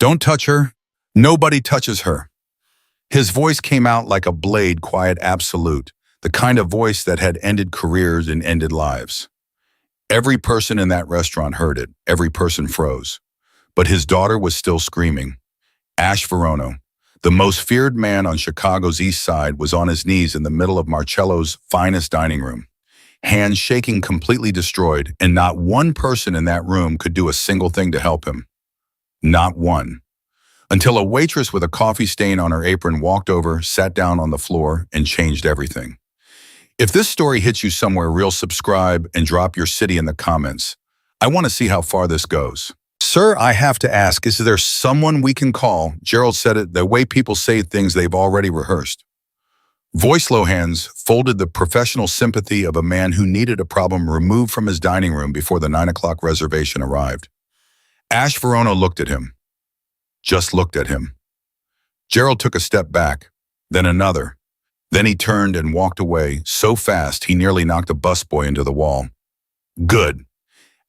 Don't touch her. Nobody touches her. His voice came out like a blade, quiet, absolute, the kind of voice that had ended careers and ended lives. Every person in that restaurant heard it. Every person froze. But his daughter was still screaming. Ash Verono, the most feared man on Chicago's East Side, was on his knees in the middle of Marcello's finest dining room, hands shaking, completely destroyed, and not one person in that room could do a single thing to help him. Not one. Until a waitress with a coffee stain on her apron walked over, sat down on the floor, and changed everything. If this story hits you somewhere real, subscribe and drop your city in the comments. I want to see how far this goes. Sir, I have to ask, is there someone we can call? Gerald said it the way people say things they've already rehearsed. Voice low hands folded the professional sympathy of a man who needed a problem removed from his dining room before the 9 o'clock reservation arrived. Ash Verono looked at him. Just looked at him. Gerald took a step back, then another. Then he turned and walked away so fast he nearly knocked a busboy into the wall. Good.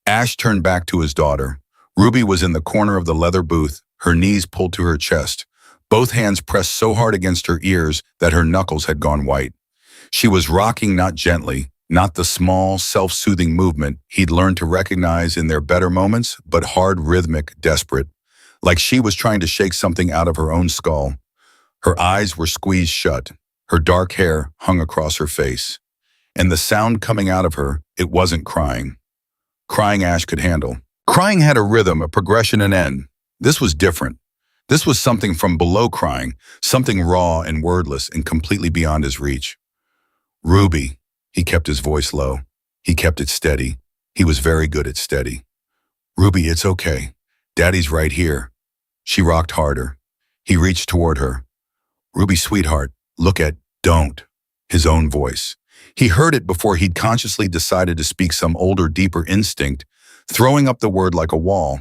Ash turned back to his daughter. Ruby was in the corner of the leather booth, her knees pulled to her chest, both hands pressed so hard against her ears that her knuckles had gone white. She was rocking, not gently, not the small, self-soothing movement he'd learned to recognize in their better moments, but hard, rhythmic, desperate, like she was trying to shake something out of her own skull. Her eyes were squeezed shut. Her dark hair hung across her face. And the sound coming out of her, it wasn't crying. Crying Ash could handle. Crying had a rhythm, a progression, an end. This was different. This was something from below crying, something raw and wordless and completely beyond his reach. Ruby. He kept his voice low. He kept it steady. He was very good at steady. Ruby, it's okay. Daddy's right here. She rocked harder. He reached toward her. Ruby, sweetheart, look at, don't. His own voice. He heard it before he'd consciously decided to speak some older, deeper instinct, throwing up the word like a wall.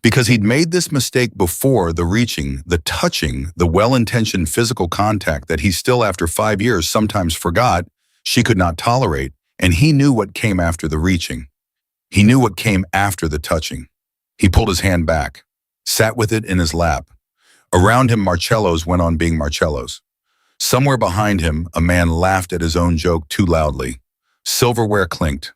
Because he'd made this mistake before, the reaching, the touching, the well-intentioned physical contact that he still, after 5 years, sometimes forgot she could not tolerate, and he knew what came after the reaching. He knew what came after the touching. He pulled his hand back, sat with it in his lap. Around him, Marcellos went on being Marcellos. Somewhere behind him, a man laughed at his own joke too loudly. Silverware clinked.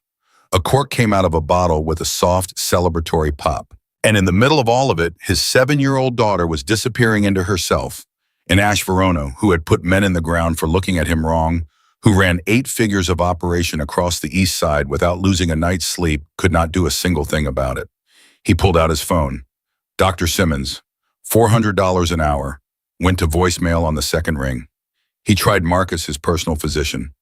A cork came out of a bottle with a soft, celebratory pop. And in the middle of all of it, his 7-year-old daughter was disappearing into herself. And Ash Verono, who had put men in the ground for looking at him wrong, who ran 8 figures of operation across the East Side without losing a night's sleep, could not do a single thing about it. He pulled out his phone. Dr. Simmons, $400 an hour, went to voicemail on the second ring. He tried Marcus, his personal physician.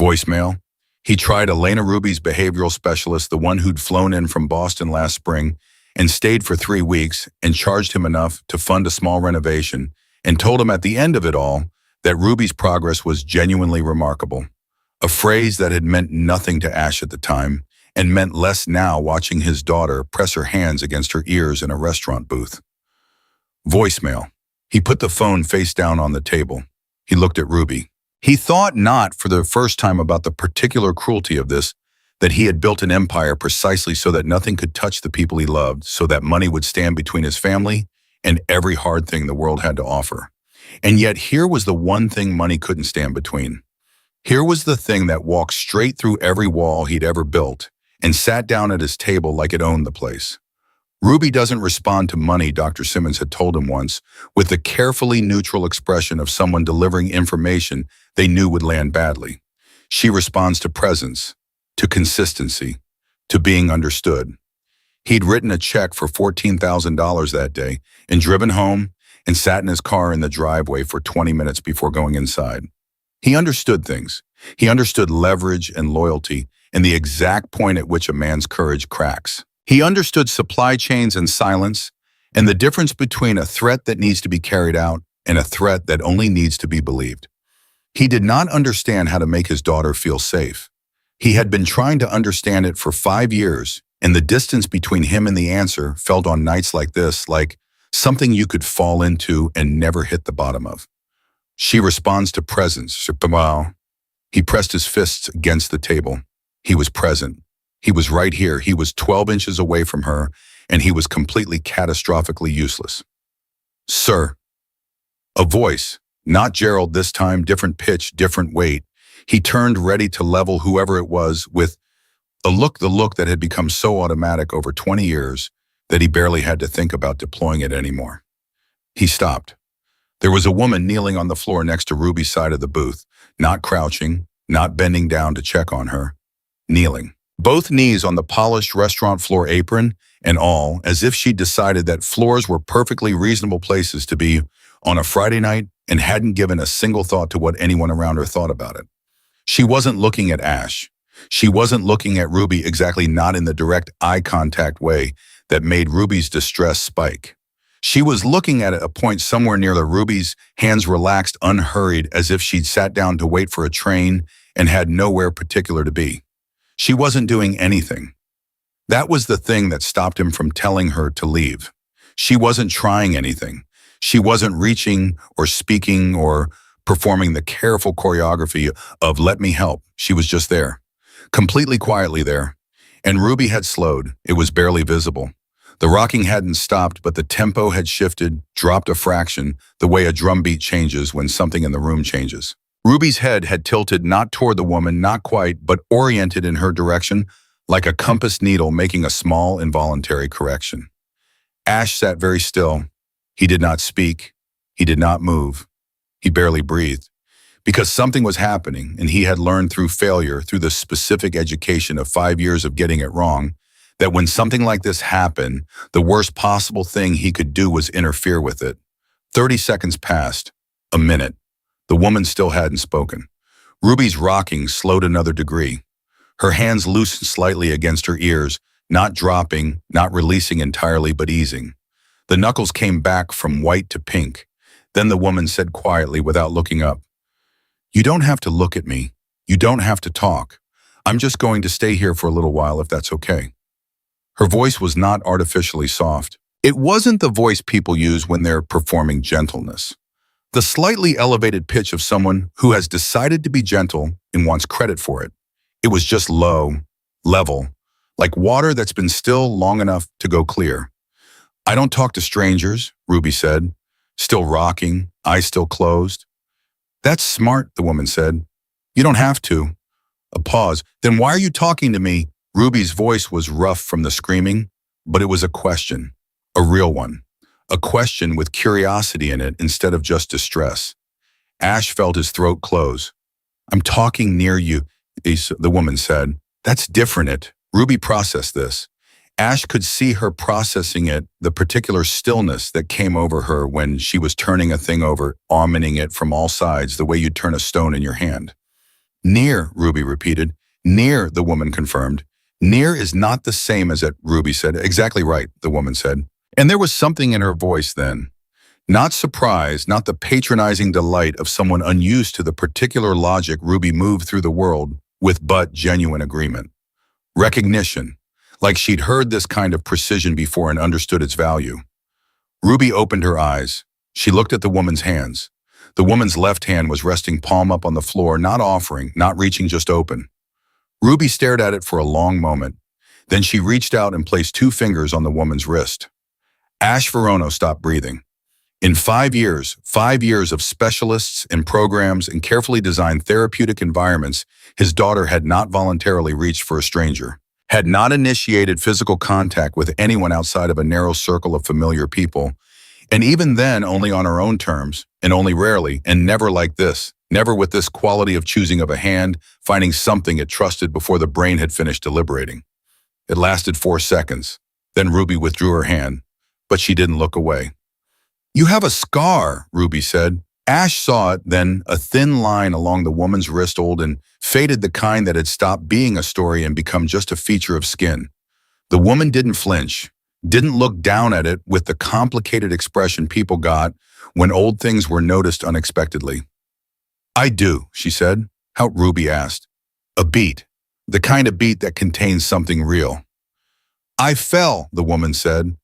Voicemail. He tried Elena Ruby's behavioral specialist, the one who'd flown in from Boston last spring and stayed for 3 weeks and charged him enough to fund a small renovation and told him at the end of it all that Ruby's progress was genuinely remarkable, a phrase that had meant nothing to Ash at the time and meant less now watching his daughter press her hands against her ears in a restaurant booth. Voicemail. He put the phone face down on the table. He looked at Ruby. He thought not for the first time about the particular cruelty of this, that he had built an empire precisely so that nothing could touch the people he loved, so that money would stand between his family and every hard thing the world had to offer. And yet here was the one thing money couldn't stand between. Here was the thing that walked straight through every wall he'd ever built and sat down at his table like it owned the place. Ruby doesn't respond to money, Dr. Simmons had told him once, with the carefully neutral expression of someone delivering information they knew would land badly. She responds to presence, to consistency, to being understood. He'd written a check for $14,000 that day and driven home and sat in his car in the driveway for 20 minutes before going inside. He understood things. He understood leverage and loyalty and the exact point at which a man's courage cracks. He understood supply chains and silence and the difference between a threat that needs to be carried out and a threat that only needs to be believed. He did not understand how to make his daughter feel safe. He had been trying to understand it for 5 years, and the distance between him and the answer felt on nights like this like something you could fall into and never hit the bottom of. She responds to presence. He pressed his fists against the table. He was present. He was right here. He was 12 inches away from her, and he was completely catastrophically useless. Sir. A voice, not Gerald this time, different pitch, different weight. He turned ready to level whoever it was with the look that had become so automatic over 20 years that he barely had to think about deploying it anymore. He stopped. There was a woman kneeling on the floor next to Ruby's side of the booth, not crouching, not bending down to check on her, kneeling. Both knees on the polished restaurant floor apron and all, as if she'd decided that floors were perfectly reasonable places to be on a Friday night and hadn't given a single thought to what anyone around her thought about it. She wasn't looking at Ash. She wasn't looking at Ruby, exactly, not in the direct eye contact way that made Ruby's distress spike. She was looking at a point somewhere near the Ruby's hands relaxed, unhurried, as if she'd sat down to wait for a train and had nowhere particular to be. She wasn't doing anything. That was the thing that stopped him from telling her to leave. She wasn't trying anything. She wasn't reaching or speaking or performing the careful choreography of "let me help." She was just there, completely quietly there. And Ruby had slowed. It was barely visible. The rocking hadn't stopped, but the tempo had shifted, dropped a fraction, the way a drum beat changes when something in the room changes. Ruby's head had tilted not toward the woman, not quite, but oriented in her direction, like a compass needle making a small, involuntary correction. Ash sat very still. He did not speak. He did not move. He barely breathed. Because something was happening, and he had learned through failure, through the specific education of 5 years of getting it wrong, that when something like this happened, the worst possible thing he could do was interfere with it. 30 seconds passed. A minute. The woman still hadn't spoken. Ruby's rocking slowed another degree. Her hands loosened slightly against her ears, not dropping, not releasing entirely, but easing. The knuckles came back from white to pink. Then the woman said quietly, without looking up, "You don't have to look at me. You don't have to talk. I'm just going to stay here for a little while if that's okay." Her voice was not artificially soft. It wasn't the voice people use when they're performing gentleness. The slightly elevated pitch of someone who has decided to be gentle and wants credit for it. It was just low, level, like water that's been still long enough to go clear. "I don't talk to strangers," Ruby said, still rocking, eyes still closed. "That's smart," the woman said. "You don't have to." A pause. "Then why are you talking to me?" Ruby's voice was rough from the screaming, but it was a question, a real one. A question with curiosity in it instead of just distress. Ash felt his throat close. "I'm talking near you," the woman said. "That's different." Ruby processed this. Ash could see her processing it, the particular stillness that came over her when she was turning a thing over, examining it from all sides, the way you'd turn a stone in your hand. "Near," Ruby repeated. "Near," the woman confirmed. "Near is not the same as it," Ruby said. "Exactly right," the woman said. And there was something in her voice then. Not surprise, not the patronizing delight of someone unused to the particular logic Ruby moved through the world with, but genuine agreement. Recognition, like she'd heard this kind of precision before and understood its value. Ruby opened her eyes. She looked at the woman's hands. The woman's left hand was resting palm up on the floor, not offering, not reaching, just open. Ruby stared at it for a long moment. Then she reached out and placed 2 fingers on the woman's wrist. Ash Verono stopped breathing. In 5 years of specialists and programs and carefully designed therapeutic environments, his daughter had not voluntarily reached for a stranger, had not initiated physical contact with anyone outside of a narrow circle of familiar people, and even then only on her own terms, and only rarely, and never like this, never with this quality of choosing of a hand, finding something it trusted before the brain had finished deliberating. It lasted 4 seconds. Then Ruby withdrew her hand, but she didn't look away. "You have a scar," Ruby said. Ash saw it, then a thin line along the woman's wrist, old and faded, the kind that had stopped being a story and become just a feature of skin. The woman didn't flinch, didn't look down at it with the complicated expression people got when old things were noticed unexpectedly. "I do," she said. "How?" Ruby asked. "A beat, the kind of beat that contains something real." "I fell," the woman said.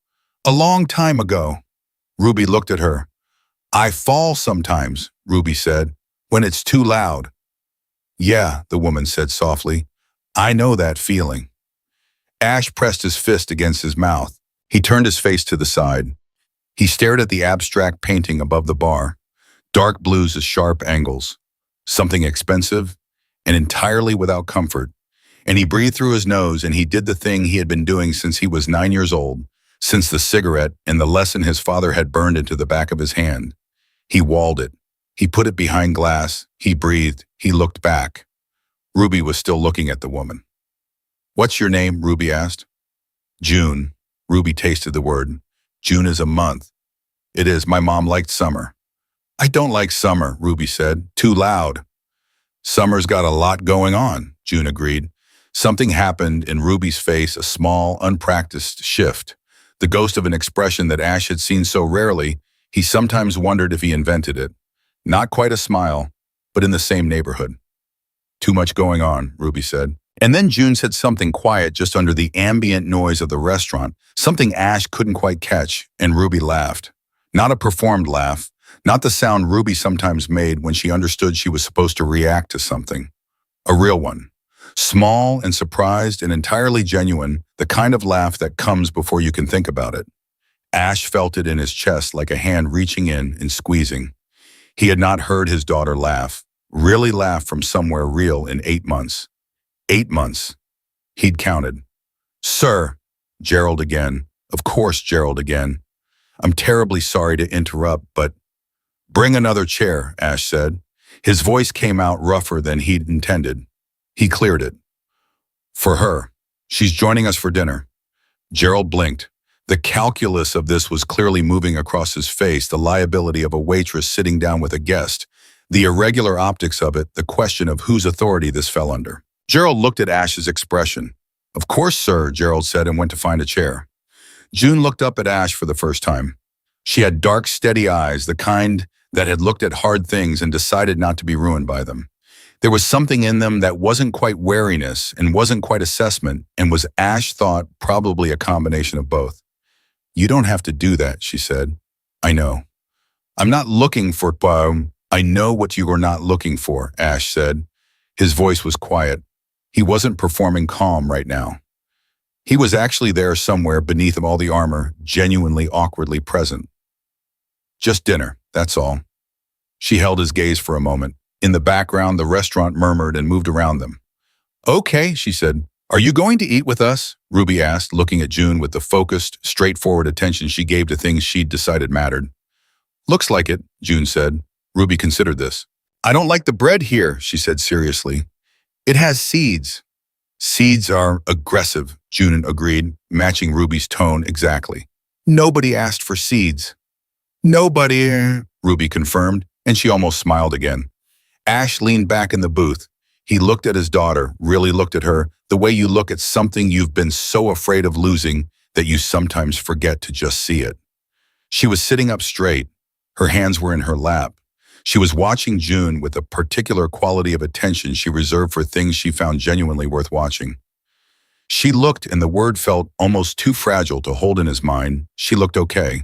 "A long time ago." Ruby looked at her. "I fall sometimes," Ruby said, "when it's too loud." "Yeah," the woman said softly. "I know that feeling." Ash pressed his fist against his mouth. He turned his face to the side. He stared at the abstract painting above the bar, dark blues at sharp angles, something expensive and entirely without comfort. And he breathed through his nose, and he did the thing he had been doing since he was 9 years old, since the cigarette and the lesson his father had burned into the back of his hand. He walled it. He put it behind glass. He breathed. He looked back. Ruby was still looking at the woman. "What's your name?" Ruby asked. "June." Ruby tasted the word. "June is a month." "It is. My mom liked summer." "I don't like summer," Ruby said. "Too loud." "Summer's got a lot going on," June agreed. Something happened in Ruby's face, a small, unpracticed shift. The ghost of an expression that Ash had seen so rarely, he sometimes wondered if he invented it. Not quite a smile, but in the same neighborhood. "Too much going on," Ruby said. And then June said something quiet just under the ambient noise of the restaurant, something Ash couldn't quite catch, and Ruby laughed. Not a performed laugh, not the sound Ruby sometimes made when she understood she was supposed to react to something. A real one. Small and surprised and entirely genuine, the kind of laugh that comes before you can think about it. Ash felt it in his chest like a hand reaching in and squeezing. He had not heard his daughter laugh, really laugh from somewhere real in 8 months. 8 months. He'd counted. "Sir," Gerald again. Of course, Gerald again. "I'm terribly sorry to interrupt, but—" "Bring another chair," Ash said. His voice came out rougher than he'd intended. He cleared it. "For her. She's joining us for dinner." Gerald blinked. The calculus of this was clearly moving across his face, the liability of a waitress sitting down with a guest, the irregular optics of it, the question of whose authority this fell under. Gerald looked at Ash's expression. "Of course, sir," Gerald said and went to find a chair. June looked up at Ash for the first time. She had dark, steady eyes, the kind that had looked at hard things and decided not to be ruined by them. There was something in them that wasn't quite wariness and wasn't quite assessment, and was, Ash thought, probably a combination of both. "You don't have to do that," she said. "I know." "I'm not looking for—" "I know what you are not looking for," Ash said. His voice was quiet. He wasn't performing calm right now. He was actually there somewhere beneath all the armor, genuinely awkwardly present. "Just dinner, that's all." She held his gaze for a moment. In the background, the restaurant murmured and moved around them. "Okay," she said. "Are you going to eat with us?" Ruby asked, looking at June with the focused, straightforward attention she gave to things she'd decided mattered. "Looks like it," June said. Ruby considered this. "I don't like the bread here," she said seriously. "It has seeds." "Seeds are aggressive," June agreed, matching Ruby's tone exactly. "Nobody asked for seeds." "Nobody," Ruby confirmed, and she almost smiled again. Ash leaned back in the booth. He looked at his daughter, really looked at her, the way you look at something you've been so afraid of losing that you sometimes forget to just see it. She was sitting up straight. Her hands were in her lap. She was watching June with a particular quality of attention she reserved for things she found genuinely worth watching. She looked, and the word felt almost too fragile to hold in his mind. She looked okay.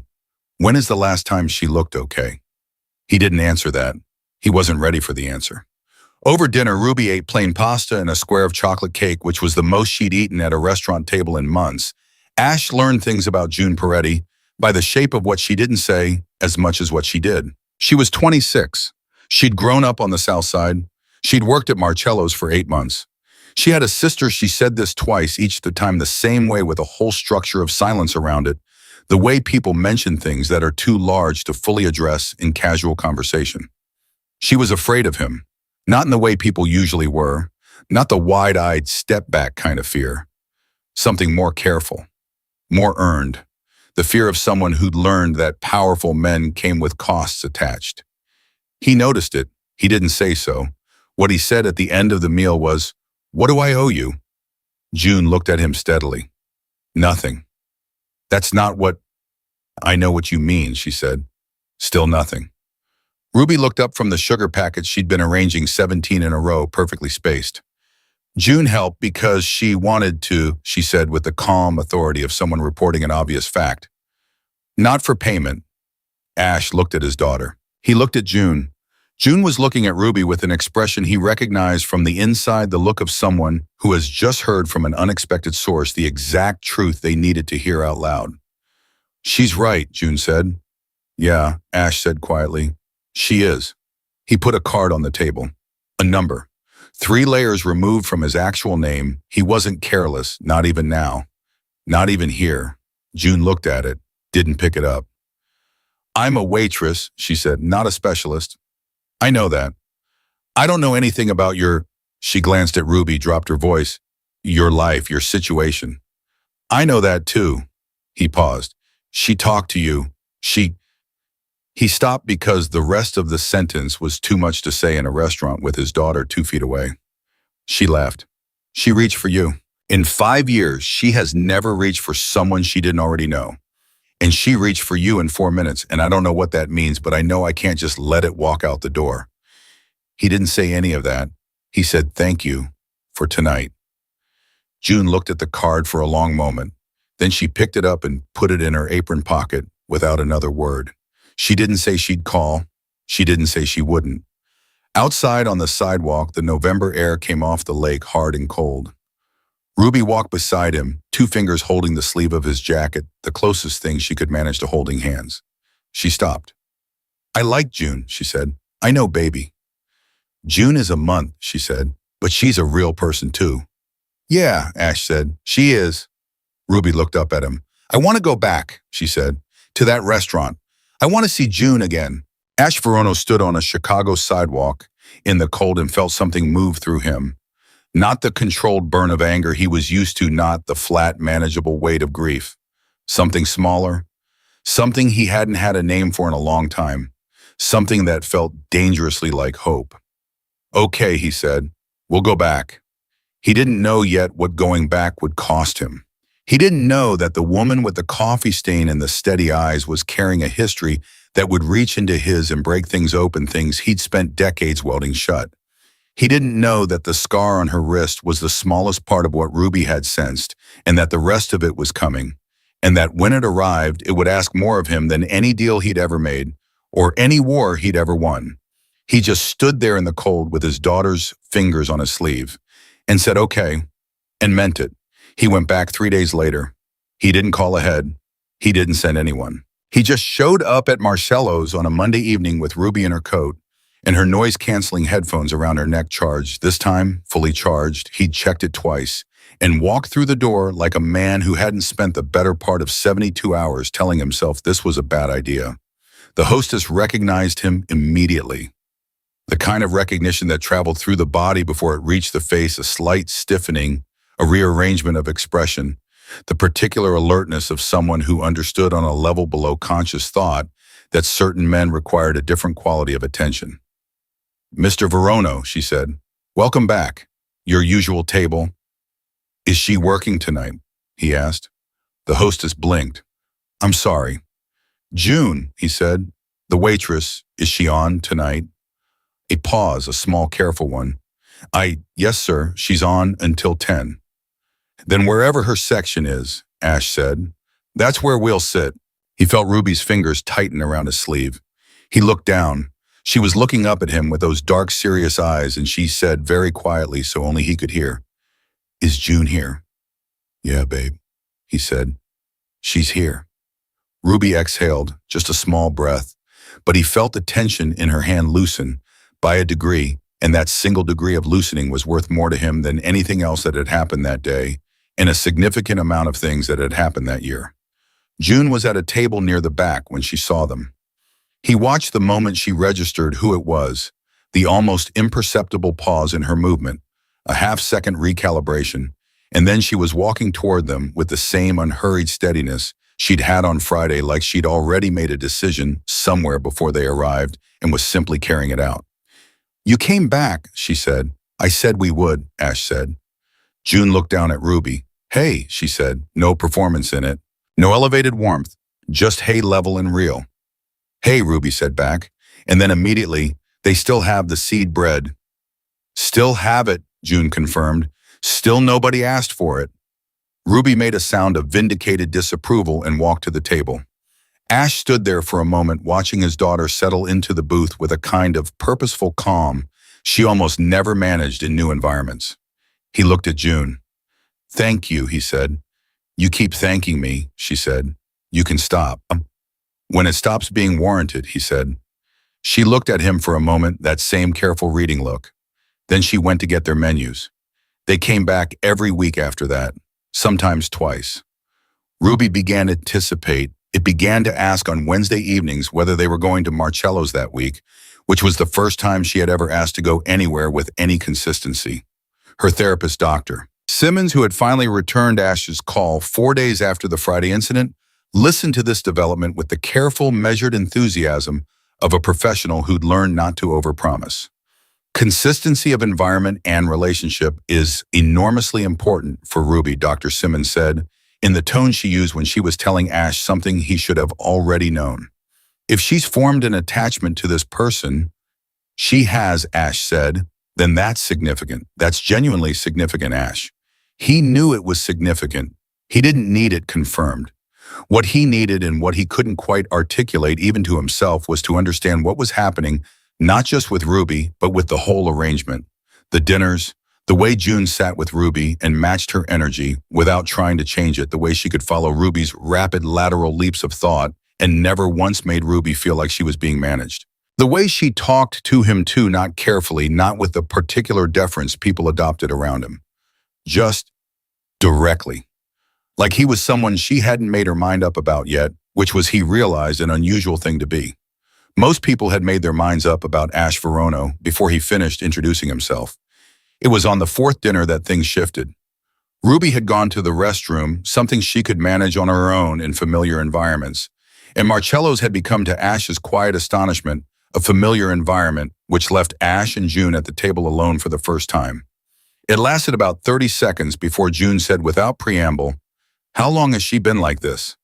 When is the last time she looked okay? He didn't answer that. He wasn't ready for the answer. Over dinner, Ruby ate plain pasta and a square of chocolate cake, which was the most she'd eaten at a restaurant table in months. Ash learned things about June Peretti by the shape of what she didn't say as much as what she did. She was 26. She'd grown up on the South Side. She'd worked at Marcello's for 8 months. She had a sister. She said this twice, each time the same way, with a whole structure of silence around it, the way people mention things that are too large to fully address in casual conversation. She was afraid of him, not in the way people usually were, not the wide-eyed step-back kind of fear. Something more careful, more earned, the fear of someone who'd learned that powerful men came with costs attached. He noticed it. He didn't say so. What he said at the end of the meal was, "What do I owe you?" June looked at him steadily. "Nothing." "That's not what—" "I know what you mean," she said. Still nothing. Ruby looked up from the sugar packets she'd been arranging 17 in a row, perfectly spaced. "June helped because she wanted to," she said with the calm authority of someone reporting an obvious fact. "Not for payment." Ash looked at his daughter. He looked at June. June was looking at Ruby with an expression he recognized from the inside, the look of someone who has just heard from an unexpected source the exact truth they needed to hear out loud. She's right, June said. Yeah, Ash said quietly. She is. He put a card on the table. A number. 3 layers removed from his actual name. He wasn't careless, not even now. Not even here. June looked at it, didn't pick it up. I'm a waitress, she said, not a specialist. I know that. I don't know anything about your... She glanced at Ruby, dropped her voice. Your life, your situation. I know that too. He paused. She talked to you. She... He stopped because the rest of the sentence was too much to say in a restaurant with his daughter 2 feet away. She laughed. She reached for you. In 5 years, she has never reached for someone she didn't already know. And she reached for you in 4 minutes, and I don't know what that means, but I know I can't just let it walk out the door. He didn't say any of that. He said, thank you for tonight. June looked at the card for a long moment. Then she picked it up and put it in her apron pocket without another word. She didn't say she'd call. She didn't say she wouldn't. Outside on the sidewalk, the November air came off the lake hard and cold. Ruby walked beside him, 2 fingers holding the sleeve of his jacket, the closest thing she could manage to holding hands. She stopped. I like June, she said. I know baby. June is a month, she said, but she's a real person too. Yeah, Ash said, she is. Ruby looked up at him. I want to go back, she said, to that restaurant. I want to see June again. Ash Verono stood on a Chicago sidewalk in the cold and felt something move through him. Not the controlled burn of anger he was used to, not the flat, manageable weight of grief. Something smaller, something he hadn't had a name for in a long time, something that felt dangerously like hope. Okay, he said, we'll go back. He didn't know yet what going back would cost him. He didn't know that the woman with the coffee stain and the steady eyes was carrying a history that would reach into his and break things open, things he'd spent decades welding shut. He didn't know that the scar on her wrist was the smallest part of what Ruby had sensed, and that the rest of it was coming, and that when it arrived, it would ask more of him than any deal he'd ever made, or any war he'd ever won. He just stood there in the cold with his daughter's fingers on his sleeve, and said, okay, and meant it. He went back 3 days later. He didn't call ahead. He didn't send anyone. He just showed up at Marcello's on a Monday evening with Ruby in her coat and her noise-canceling headphones around her neck charged. This time, fully charged, he'd checked it twice and walked through the door like a man who hadn't spent the better part of 72 hours telling himself this was a bad idea. The hostess recognized him immediately. The kind of recognition that traveled through the body before it reached the face, a slight stiffening, a rearrangement of expression, the particular alertness of someone who understood on a level below conscious thought that certain men required a different quality of attention. Mr. Verono, she said, welcome back. Your usual table. Is she working tonight? He asked. The hostess blinked. I'm sorry. June, he said, the waitress, is she on tonight? A pause, a small, careful one. Yes, sir, she's on until 10. Then wherever her section is, Ash said, that's where we'll sit. He felt Ruby's fingers tighten around his sleeve. He looked down. She was looking up at him with those dark, serious eyes, and she said very quietly so only he could hear, is June here? Yeah, babe, he said. She's here. Ruby exhaled, just a small breath, but he felt the tension in her hand loosen by a degree, and that single degree of loosening was worth more to him than anything else that had happened that day, and a significant amount of things that had happened that year. June was at a table near the back when she saw them. He watched the moment she registered who it was, the almost imperceptible pause in her movement, a half-second recalibration, and then she was walking toward them with the same unhurried steadiness she'd had on Friday, like she'd already made a decision somewhere before they arrived and was simply carrying it out. You came back, she said. I said we would, Ash said. June looked down at Ruby. Hey, she said, no performance in it. No elevated warmth, just hey level and real. Hey, Ruby said back, and then immediately, they still have the seed bread. Still have it, June confirmed. Still nobody asked for it. Ruby made a sound of vindicated disapproval and walked to the table. Ash stood there for a moment watching his daughter settle into the booth with a kind of purposeful calm she almost never managed in new environments. He looked at June. Thank you, he said. You keep thanking me, she said. You can stop. When it stops being warranted, he said. She looked at him for a moment, that same careful reading look. Then she went to get their menus. They came back every week after that, sometimes twice. Ruby began to anticipate. It began to ask on Wednesday evenings whether they were going to Marcello's that week, which was the first time she had ever asked to go anywhere with any consistency. Her therapist, Dr. Simmons, who had finally returned Ash's call 4 days after the Friday incident, listened to this development with the careful, measured enthusiasm of a professional who'd learned not to overpromise. Consistency of environment and relationship is enormously important for Ruby, Dr. Simmons said, in the tone she used when she was telling Ash something he should have already known. If she's formed an attachment to this person, she has, Ash said, then that's significant. That's genuinely significant, Ash. He knew it was significant. He didn't need it confirmed. What he needed and what he couldn't quite articulate even to himself was to understand what was happening, not just with Ruby, but with the whole arrangement. The dinners, the way June sat with Ruby and matched her energy without trying to change it, the way she could follow Ruby's rapid lateral leaps of thought and never once made Ruby feel like she was being managed. The way she talked to him too, not carefully, not with the particular deference people adopted around him. Just directly. Like he was someone she hadn't made her mind up about yet, which was, he realized, an unusual thing to be. Most people had made their minds up about Ash Verono before he finished introducing himself. It was on the fourth dinner that things shifted. Ruby had gone to the restroom, something she could manage on her own in familiar environments, and Marcello's had become, to Ash's quiet astonishment, a familiar environment, which left Ash and June at the table alone for the first time. It lasted about 30 seconds before June said without preamble, "How long has she been like this?"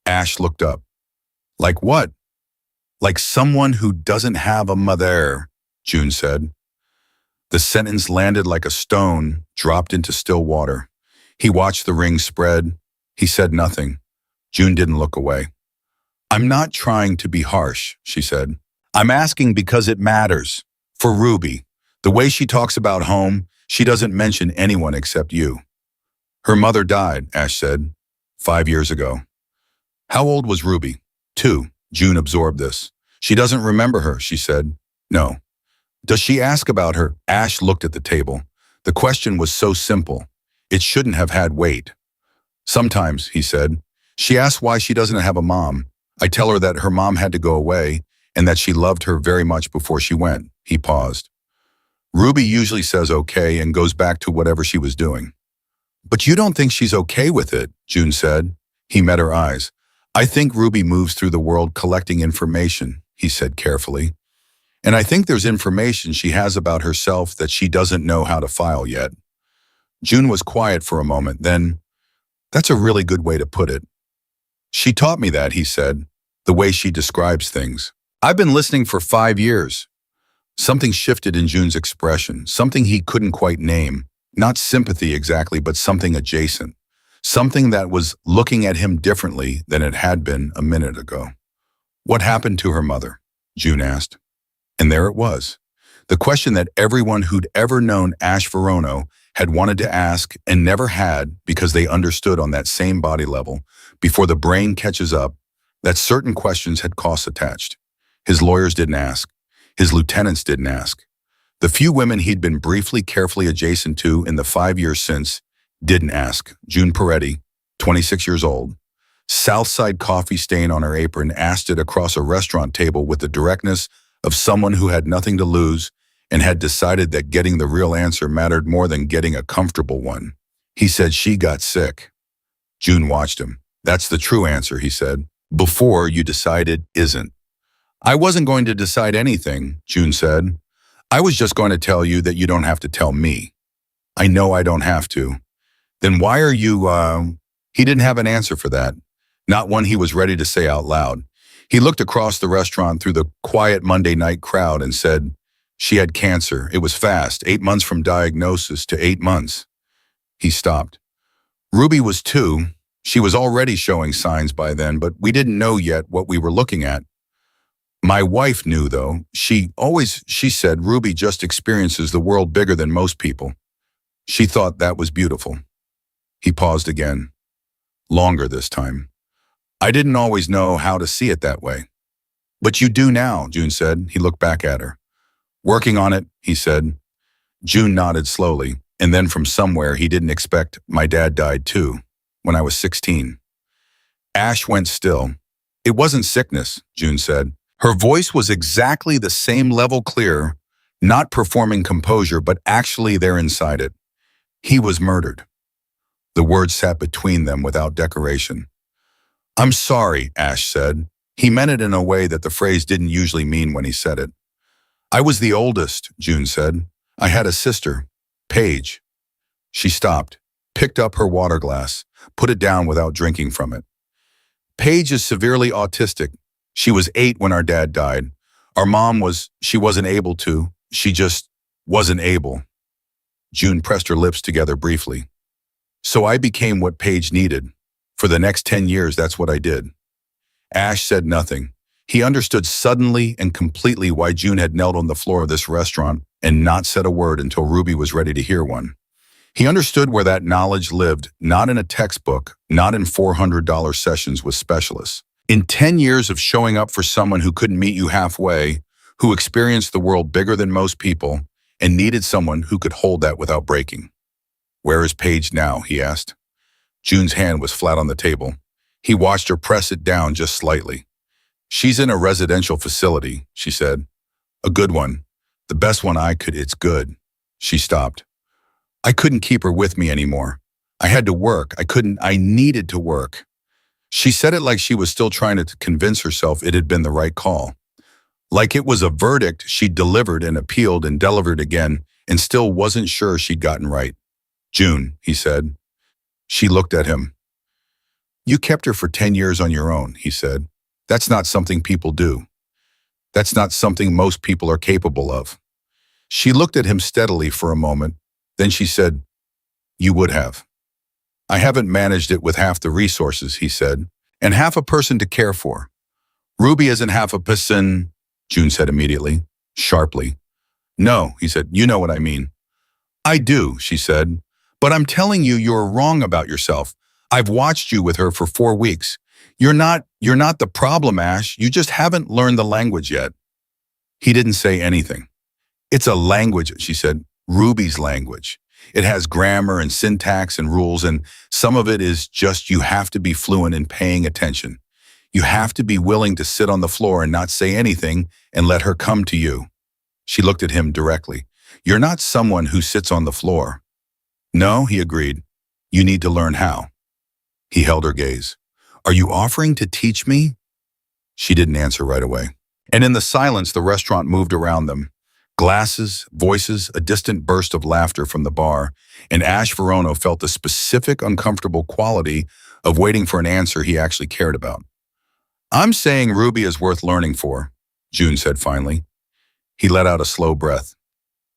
Ash looked up. "Like what?" "Like someone who doesn't have a mother," June said. The sentence landed like a stone dropped into still water. He watched the ring spread. He said nothing. June didn't look away. "I'm not trying to be harsh," she said. "I'm asking because it matters. For Ruby, the way she talks about home, she doesn't mention anyone except you." "Her mother died," Ash said, 5 years ago. "How old was Ruby?" 2. June absorbed this. "She doesn't remember her," she said. "No." "Does she ask about her?" Ash looked at the table. The question was so simple. It shouldn't have had weight. "Sometimes," he said. "She asks why she doesn't have a mom. I tell her that her mom had to go away and that she loved her very much before she went." He paused. "Ruby usually says okay and goes back to whatever she was doing." "But you don't think she's okay with it," June said. He met her eyes. "I think Ruby moves through the world collecting information," he said carefully. "And I think there's information she has about herself that she doesn't know how to file yet." June was quiet for a moment, then, "That's a really good way to put it." "She taught me that," he said, "the way she describes things. I've been listening for 5 years. Something shifted in June's expression, something he couldn't quite name. Not sympathy exactly, but something adjacent. Something that was looking at him differently than it had been a minute ago. "What happened to her mother?" June asked. And there it was. The question that everyone who'd ever known Ash Verono had wanted to ask and never had, because they understood on that same body level, before the brain catches up, that certain questions had costs attached. His lawyers didn't ask. His lieutenants didn't ask. The few women he'd been briefly, carefully adjacent to in the 5 years since didn't ask. June Peretti, 26 years old, Southside coffee stain on her apron, asked it across a restaurant table with the directness of someone who had nothing to lose and had decided that getting the real answer mattered more than getting a comfortable one. He said she got sick. June watched him. "That's the true answer," he said. "Before you decided isn't." "I wasn't going to decide anything," June said. "I was just going to tell you that you don't have to tell me." "I know I don't have to." "Then why are you, He didn't have an answer for that. Not one he was ready to say out loud. He looked across the restaurant through the quiet Monday night crowd and said, "She had cancer. It was fast, 8 months from diagnosis to 8 months. He stopped. "Ruby was 2. She was already showing signs by then, but we didn't know yet what we were looking at. My wife knew, though. She said Ruby just experiences the world bigger than most people. She thought that was beautiful." He paused again. Longer this time. I didn't always know how to see it that way. But you do now, June said. He looked back at her. Working on it, he said. June nodded slowly, and then from somewhere he didn't expect, my dad died too, when I was 16. Ash went still. It wasn't sickness, June said. Her voice was exactly the same level clear, not performing composure, but actually there inside it. He was murdered. The words sat between them without decoration. I'm sorry, Ash said. He meant it in a way that the phrase didn't usually mean when he said it. I was the oldest, June said. I had a sister, Paige. She stopped, picked up her water glass, put it down without drinking from it. Paige is severely autistic. She was 8 when our dad died. Our mom she wasn't able to. She just wasn't able. June pressed her lips together briefly. So I became what Paige needed. For the next 10 years, that's what I did. Ash said nothing. He understood suddenly and completely why June had knelt on the floor of this restaurant and not said a word until Ruby was ready to hear one. He understood where that knowledge lived, not in a textbook, not in $400 sessions with specialists. In 10 years of showing up for someone who couldn't meet you halfway, who experienced the world bigger than most people, and needed someone who could hold that without breaking. Where is Paige now? He asked. June's hand was flat on the table. He watched her press it down just slightly. She's in a residential facility, she said. A good one. The best one it's good. She stopped. I couldn't keep her with me anymore. I had to work. I needed to work. She said it like she was still trying to convince herself it had been the right call. Like it was a verdict she'd delivered and appealed and delivered again and still wasn't sure she'd gotten right. June, he said. She looked at him. You kept her for 10 years on your own, he said. That's not something people do. That's not something most people are capable of. She looked at him steadily for a moment. Then she said, you would have. I haven't managed it with half the resources, he said, and half a person to care for. Ruby isn't half a person, June said immediately, sharply. No, he said, you know what I mean. I do, she said, but I'm telling you you're wrong about yourself. I've watched you with her for 4 weeks. You're not the problem, Ash. You just haven't learned the language yet. He didn't say anything. It's a language, she said, Ruby's language. It has grammar and syntax and rules, and some of it is just you have to be fluent in paying attention. You have to be willing to sit on the floor and not say anything and let her come to you. She looked at him directly. You're not someone who sits on the floor. No, he agreed. You need to learn how. He held her gaze. Are you offering to teach me? She didn't answer right away. And in the silence, the restaurant moved around them. Glasses, voices, a distant burst of laughter from the bar, and Ash Verono felt the specific uncomfortable quality of waiting for an answer he actually cared about. I'm saying Ruby is worth learning for, June said finally. He let out a slow breath.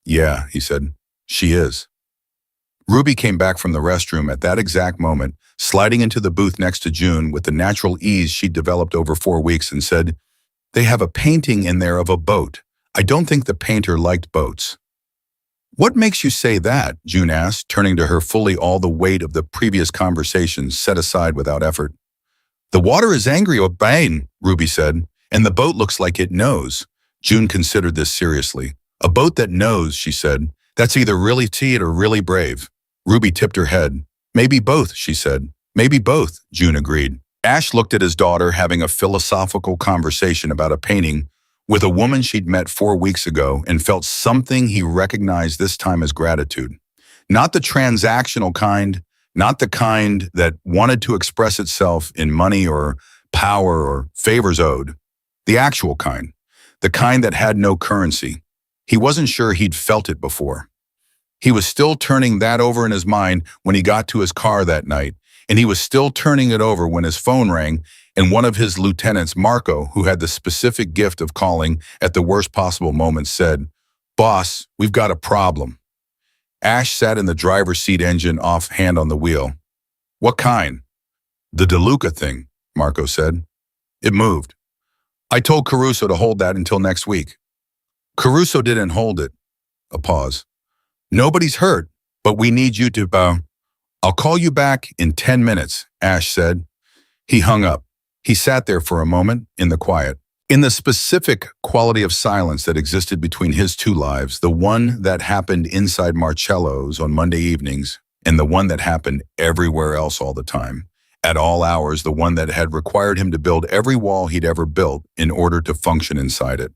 Yeah, he said, she is. Ruby came back from the restroom at that exact moment, sliding into the booth next to June with the natural ease she'd developed over 4 weeks and said, they have a painting in there of a boat. I don't think the painter liked boats. What makes you say that? June asked, turning to her fully, all the weight of the previous conversation set aside without effort. The water is angry or bane, Ruby said, and the boat looks like it knows. June considered this seriously. A boat that knows, she said. That's either really teed or really brave. Ruby tipped her head. Maybe both, she said. Maybe both, June agreed. Ash looked at his daughter having a philosophical conversation about a painting with a woman she'd met 4 weeks ago and felt something he recognized this time as gratitude. Not the transactional kind, not the kind that wanted to express itself in money or power or favors owed. The actual kind, the kind that had no currency. He wasn't sure he'd felt it before. He was still turning that over in his mind when he got to his car that night, and he was still turning it over when his phone rang and one of his lieutenants, Marco, who had the specific gift of calling at the worst possible moment, said, Boss, we've got a problem. Ash sat in the driver's seat, engine off, hand on the wheel. What kind? The DeLuca thing, Marco said. It moved. I told Caruso to hold that until next week. Caruso didn't hold it. A pause. Nobody's hurt, but we need you to, I'll call you back in 10 minutes, Ash said. He hung up. He sat there for a moment in the quiet. In the specific quality of silence that existed between his two lives, the one that happened inside Marcello's on Monday evenings and the one that happened everywhere else all the time, at all hours, the one that had required him to build every wall he'd ever built in order to function inside it.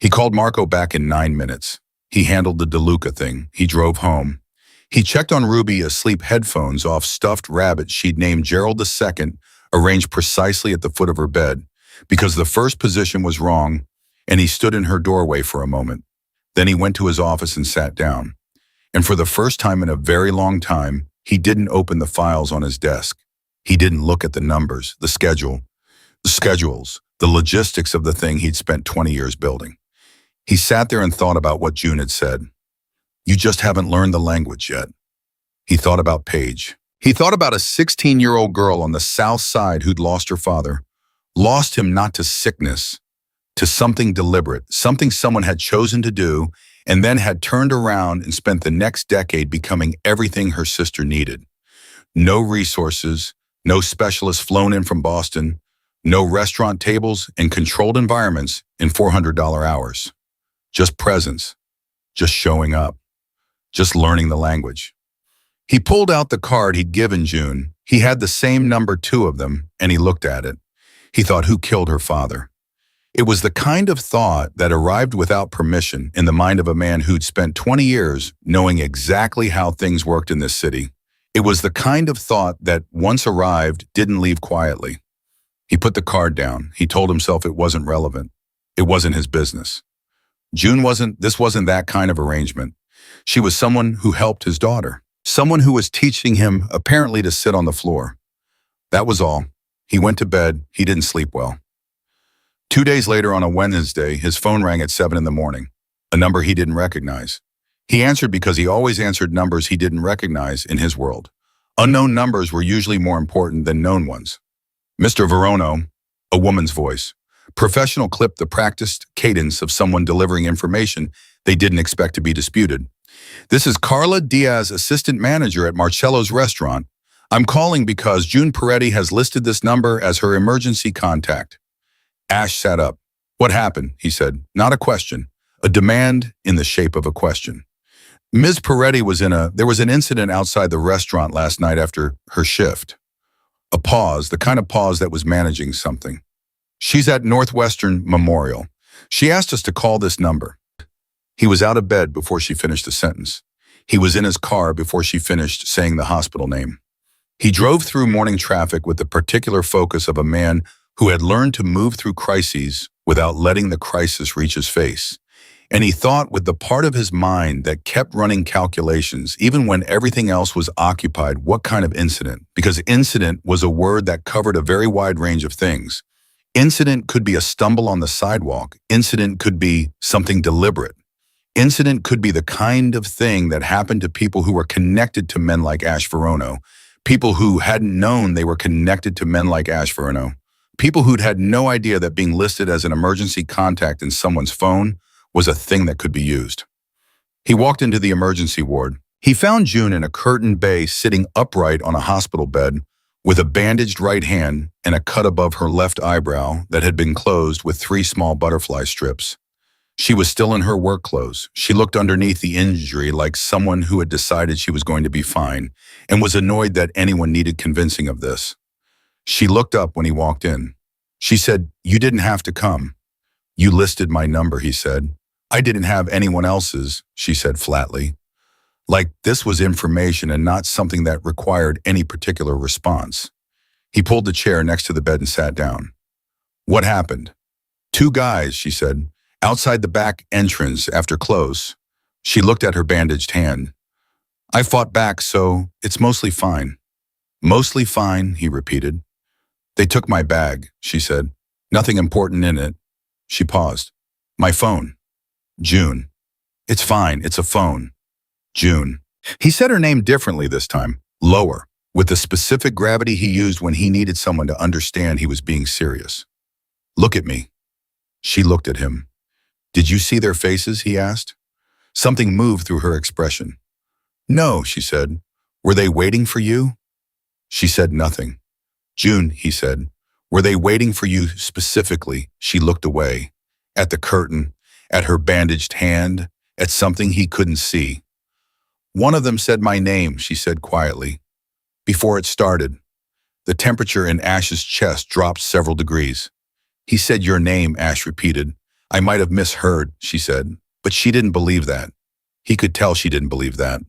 He called Marco back in 9 minutes. He handled the DeLuca thing. He drove home. He checked on Ruby asleep headphones off stuffed rabbit she'd named Gerald II, arranged precisely at the foot of her bed, because the first position was wrong, and he stood in her doorway for a moment. Then he went to his office and sat down. And for the first time in a very long time, he didn't open the files on his desk. He didn't look at the numbers, the schedules, the logistics of the thing he'd spent 20 years building. He sat there and thought about what June had said. You just haven't learned the language yet. He thought about Paige. He thought about a 16-year-old girl on the South Side who'd lost her father. Lost him not to sickness, to something deliberate, something someone had chosen to do, and then had turned around and spent the next decade becoming everything her sister needed. No resources, no specialists flown in from Boston, no restaurant tables and controlled environments in $400 hours. Just presence, just showing up, just learning the language. He pulled out the card he'd given June. He had the same number 2 of them, and he looked at it. He thought, who killed her father? It was the kind of thought that arrived without permission in the mind of a man who'd spent 20 years knowing exactly how things worked in this city. It was the kind of thought that, once arrived, didn't leave quietly. He put the card down. He told himself it wasn't relevant. It wasn't his business. This wasn't that kind of arrangement. She was someone who helped his daughter. Someone who was teaching him, apparently, to sit on the floor. That was all. He went to bed. He didn't sleep well. 2 days later, on a Wednesday, his phone rang at 7 in the morning, a number he didn't recognize. He answered because he always answered numbers he didn't recognize in his world. Unknown numbers were usually more important than known ones. Mr. Verono, a woman's voice. Professional clipped the practiced cadence of someone delivering information they didn't expect to be disputed. This is Carla Diaz, assistant manager at Marcello's restaurant. I'm calling because June Peretti has listed this number as her emergency contact. Ash sat up. What happened? He said. Not a question. A demand in the shape of a question. Ms. Peretti there was an incident outside the restaurant last night after her shift. A pause, the kind of pause that was managing something. She's at Northwestern Memorial. She asked us to call this number. He was out of bed before she finished the sentence. He was in his car before she finished saying the hospital name. He drove through morning traffic with the particular focus of a man who had learned to move through crises without letting the crisis reach his face. And he thought with the part of his mind that kept running calculations, even when everything else was occupied, what kind of incident? Because incident was a word that covered a very wide range of things. Incident could be a stumble on the sidewalk. Incident could be something deliberate. Incident could be the kind of thing that happened to people who were connected to men like Ash Verono, people who hadn't known they were connected to men like Ash Verono, people who'd had no idea that being listed as an emergency contact in someone's phone was a thing that could be used. He walked into the emergency ward. He found June in a curtained bay sitting upright on a hospital bed with a bandaged right hand and a cut above her left eyebrow that had been closed with 3 small butterfly strips. She was still in her work clothes. She looked underneath the injury like someone who had decided she was going to be fine and was annoyed that anyone needed convincing of this. She looked up when he walked in. She said, "You didn't have to come." "You listed my number," he said. "I didn't have anyone else's," she said flatly. Like this was information and not something that required any particular response. He pulled the chair next to the bed and sat down. "What happened?" "2 guys," she said, "outside the back entrance after close." She looked at her bandaged hand. "I fought back, so it's mostly fine." "Mostly fine," he repeated. "They took my bag," she said. "Nothing important in it." She paused. "My phone." "June." "It's fine, it's a phone." "June." He said her name differently this time, lower, with the specific gravity he used when he needed someone to understand he was being serious. "Look at me." She looked at him. "Did you see their faces?" he asked. Something moved through her expression. "No," she said. "Were they waiting for you?" She said nothing. "June," he said, Were they waiting for you specifically? She looked away. At the curtain, at her bandaged hand, at something he couldn't see. One of them said my name, she said quietly. Before it started, the temperature in Ash's chest dropped several degrees. He said your name, Ash repeated. I might have misheard, she said, but she didn't believe that. He could tell she didn't believe that.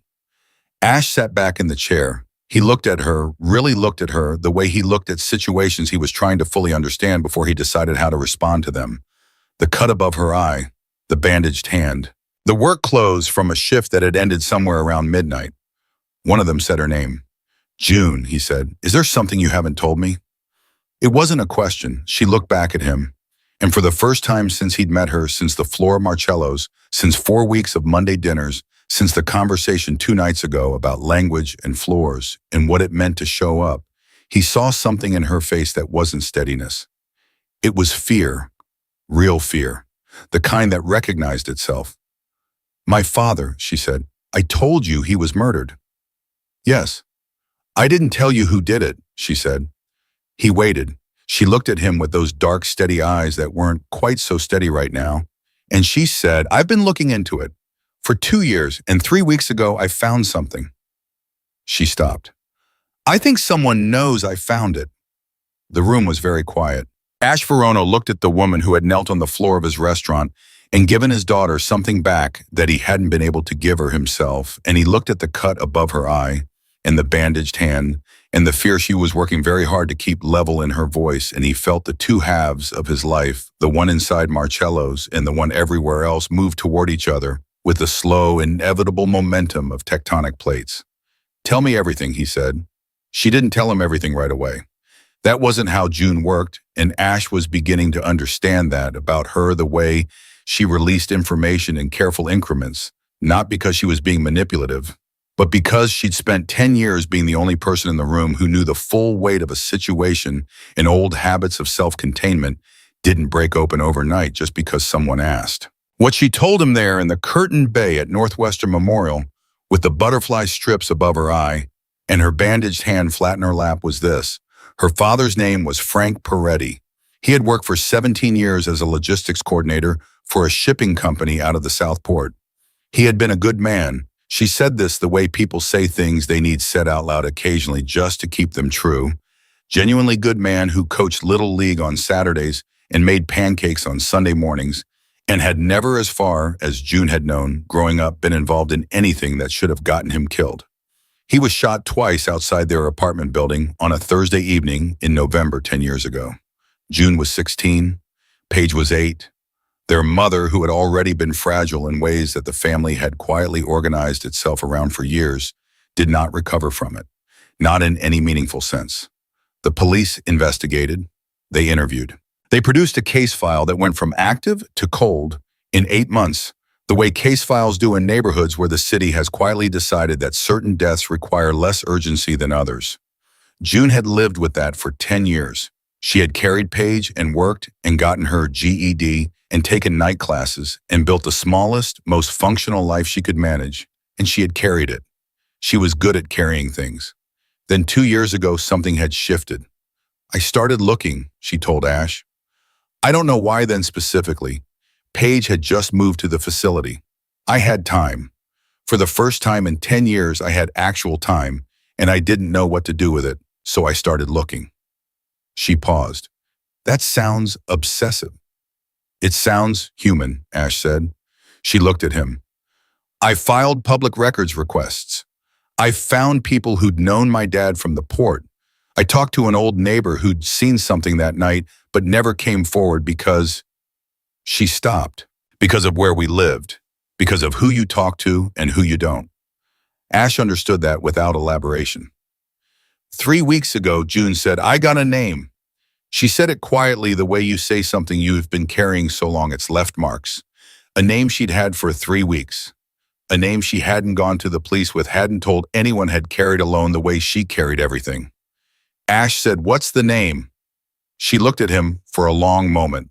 Ash sat back in the chair. He looked at her, really looked at her, the way he looked at situations he was trying to fully understand before he decided how to respond to them. The cut above her eye, the bandaged hand, the work clothes from a shift that had ended somewhere around midnight. One of them said her name. June, he said, is there something you haven't told me? It wasn't a question. She looked back at him. And for the first time since he'd met her, since the Flora Marcello's, since 4 weeks of Monday dinners, since the conversation 2 nights ago about language and floors and what it meant to show up, he saw something in her face that wasn't steadiness. It was fear, real fear, the kind that recognized itself. My father, she said, I told you he was murdered. Yes. I didn't tell you who did it, she said. He waited. She looked at him with those dark, steady eyes that weren't quite so steady right now. And she said, I've been looking into it. For 2 years, and 3 weeks ago, I found something. She stopped. I think someone knows I found it. The room was very quiet. Ash Verono looked at the woman who had knelt on the floor of his restaurant and given his daughter something back that he hadn't been able to give her himself, and he looked at the cut above her eye and the bandaged hand and the fear she was working very hard to keep level in her voice, and he felt the two halves of his life, the one inside Marcello's and the one everywhere else, move toward each other with the slow, inevitable momentum of tectonic plates. Tell me everything, he said. She didn't tell him everything right away. That wasn't how June worked, and Ash was beginning to understand that about her, the way she released information in careful increments, not because she was being manipulative, but because she'd spent 10 years being the only person in the room who knew the full weight of a situation, and old habits of self-containment didn't break open overnight just because someone asked. What she told him there in the curtained bay at Northwestern Memorial, with the butterfly strips above her eye and her bandaged hand flat in her lap, was this. Her father's name was Frank Peretti. He had worked for 17 years as a logistics coordinator for a shipping company out of the Southport. He had been a good man. She said this the way people say things they need said out loud occasionally just to keep them true. Genuinely good man who coached Little League on Saturdays and made pancakes on Sunday mornings, and had never, as far as June had known, growing up, been involved in anything that should have gotten him killed. He was shot twice outside their apartment building on a Thursday evening in November 10 years ago. June was 16, Paige was 8. Their mother, who had already been fragile in ways that the family had quietly organized itself around for years, did not recover from it, not in any meaningful sense. The police investigated. They interviewed. They produced a case file that went from active to cold in 8 months, the way case files do in neighborhoods where the city has quietly decided that certain deaths require less urgency than others. June had lived with that for 10 years. She had carried Paige and worked and gotten her GED and taken night classes and built the smallest, most functional life she could manage, and she had carried it. She was good at carrying things. Then 2 years ago, something had shifted. I started looking, she told Ash. I don't know why then specifically. Paige had just moved to the facility. I had time. For the first time in 10 years, I had actual time, and I didn't know what to do with it, so I started looking. She paused. That sounds obsessive. It sounds human, Ash said. She looked at him. I filed public records requests. I found people who'd known my dad from the port. I talked to an old neighbor who'd seen something that night, but never came forward because... She stopped. Because of where we lived. Because of who you talk to and who you don't. Ash understood that without elaboration. 3 weeks ago, June said, I got a name. She said it quietly, the way you say something you've been carrying so long it's left marks. A name she'd had for 3 weeks. A name she hadn't gone to the police with, hadn't told anyone, had carried alone the way she carried everything. Ash said, what's the name? She looked at him for a long moment.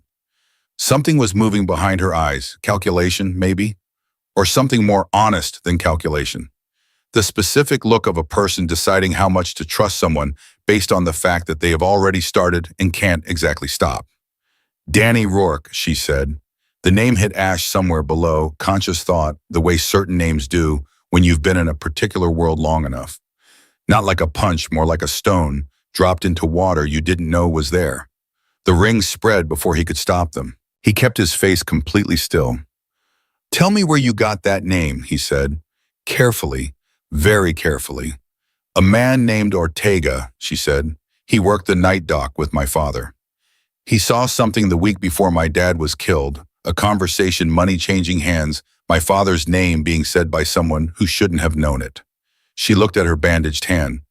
Something was moving behind her eyes. Calculation, maybe? Or something more honest than calculation. The specific look of a person deciding how much to trust someone based on the fact that they have already started and can't exactly stop. Danny Rourke, she said. The name hit Ash somewhere below conscious thought, the way certain names do when you've been in a particular world long enough. Not like a punch, more like a stone, dropped into water you didn't know was there. The rings spread before he could stop them. He kept his face completely still. Tell me where you got that name, he said. Carefully, very carefully. A man named Ortega, she said. He worked the night dock with my father. He saw something the week before my dad was killed, a conversation money changing hands, my father's name being said by someone who shouldn't have known it. She looked at her bandaged hand.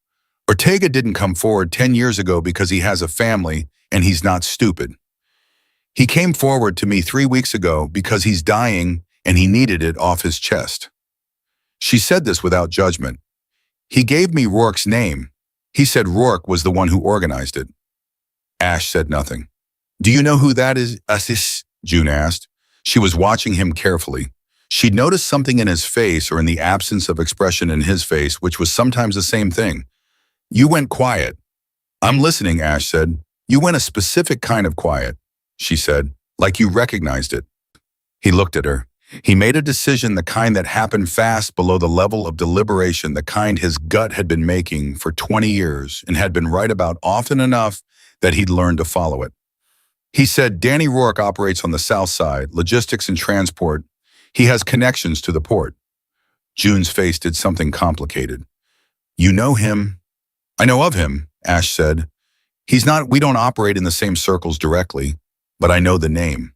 Ortega didn't come forward 10 years ago because he has a family and he's not stupid. He came forward to me 3 weeks ago because he's dying and he needed it off his chest. She said this without judgment. He gave me Rourke's name. He said Rourke was the one who organized it. Ash said nothing. Do you know who that is, Assis? June asked. She was watching him carefully. She'd noticed something in his face or in the absence of expression in his face, which was sometimes the same thing. You went quiet. I'm listening, Ash said. You went a specific kind of quiet, she said, like you recognized it. He looked at her. He made a decision, the kind that happened fast below the level of deliberation, the kind his gut had been making for 20 years and had been right about often enough that he'd learned to follow it. He said, Danny Rourke operates on the south side, logistics and transport. He has connections to the port. June's face did something complicated. You know him? I know of him, Ash said. We don't operate in the same circles directly, but I know the name.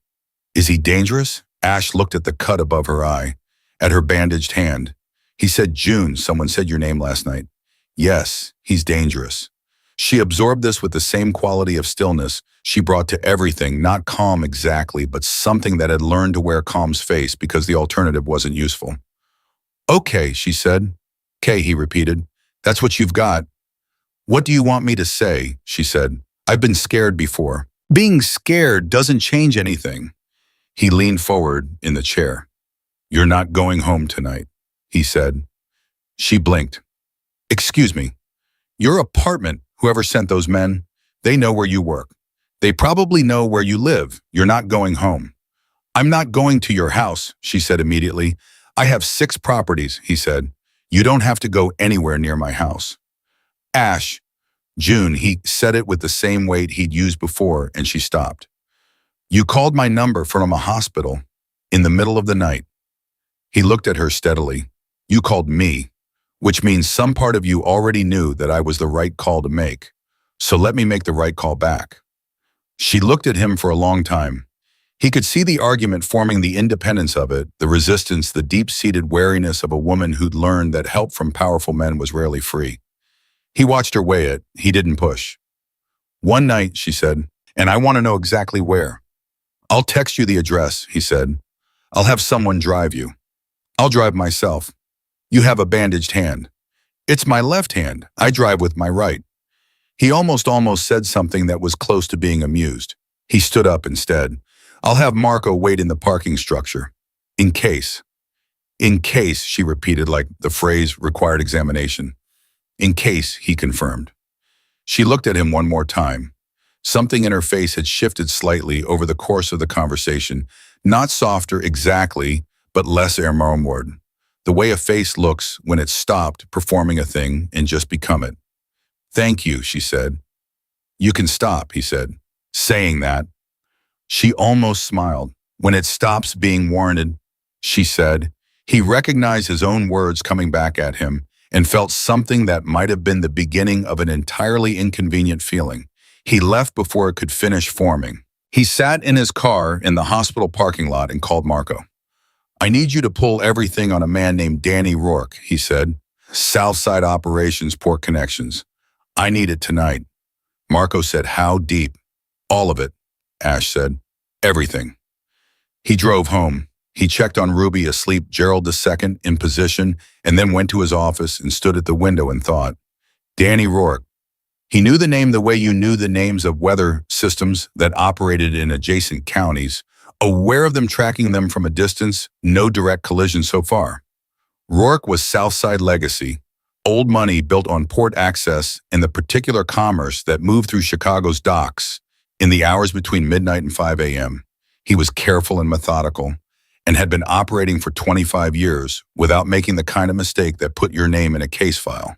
Is he dangerous? Ash looked at the cut above her eye, at her bandaged hand. He said, June, someone said your name last night. Yes, he's dangerous. She absorbed this with the same quality of stillness she brought to everything, not calm exactly, but something that had learned to wear calm's face because the alternative wasn't useful. Okay, she said. Okay, he repeated. That's what you've got. What do you want me to say? She said. I've been scared before. Being scared doesn't change anything. He leaned forward in the chair. You're not going home tonight, he said. She blinked. Excuse me. Your apartment, whoever sent those men, they know where you work. They probably know where you live. You're not going home. I'm not going to your house, she said immediately. I have 6 properties, he said. You don't have to go anywhere near my house. Ash, June, he said it with the same weight he'd used before, and she stopped. You called my number from a hospital in the middle of the night. He looked at her steadily. You called me, which means some part of you already knew that I was the right call to make. So let me make the right call back. She looked at him for a long time. He could see the argument forming, the independence of it, the resistance, the deep-seated wariness of a woman who'd learned that help from powerful men was rarely free. He watched her weigh it. He didn't push. One night, she said, and I want to know exactly where. I'll text you the address, he said. I'll have someone drive you. I'll drive myself. You have a bandaged hand. It's my left hand. I drive with my right. He almost said something that was close to being amused. He stood up instead. I'll have Marco wait in the parking structure. In case. In case, she repeated like the phrase required examination. In case, he confirmed. She looked at him one more time. Something in her face had shifted slightly over the course of the conversation, not softer exactly, but less murmured. The way a face looks when it's stopped performing a thing and just become it. Thank you, she said. You can stop, he said. Saying that. She almost smiled. When it stops being warranted, she said. He recognized his own words coming back at him and felt something that might have been the beginning of an entirely inconvenient feeling. He left before it could finish forming. He sat in his car in the hospital parking lot and called Marco. I need you to pull everything on a man named Danny Rourke, he said. Southside operations, port connections. I need it tonight. Marco said, how deep? All of it, Ash said. Everything. He drove home. He checked on Ruby asleep, Gerald II in position, and then went to his office and stood at the window and thought. Danny Rourke. He knew the name the way you knew the names of weather systems that operated in adjacent counties, aware of them, tracking them from a distance, no direct collision so far. Rourke was Southside legacy, old money built on port access and the particular commerce that moved through Chicago's docks in the hours between midnight and 5 a.m. He was careful and methodical and had been operating for 25 years without making the kind of mistake that put your name in a case file.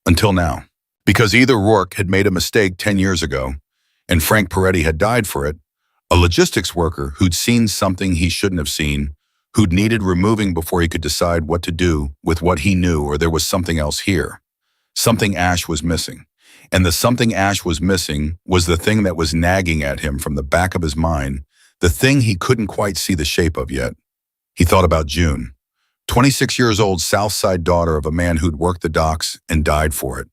Until now. Because either Rourke had made a mistake 10 years ago and Frank Peretti had died for it, a logistics worker who'd seen something he shouldn't have seen, who'd needed removing before he could decide what to do with what he knew, or there was something else here. Something Ash was missing. And the something Ash was missing was the thing that was nagging at him from the back of his mind, the thing he couldn't quite see the shape of yet. He thought about June, 26 years old Southside daughter of a man who'd worked the docks and died for it.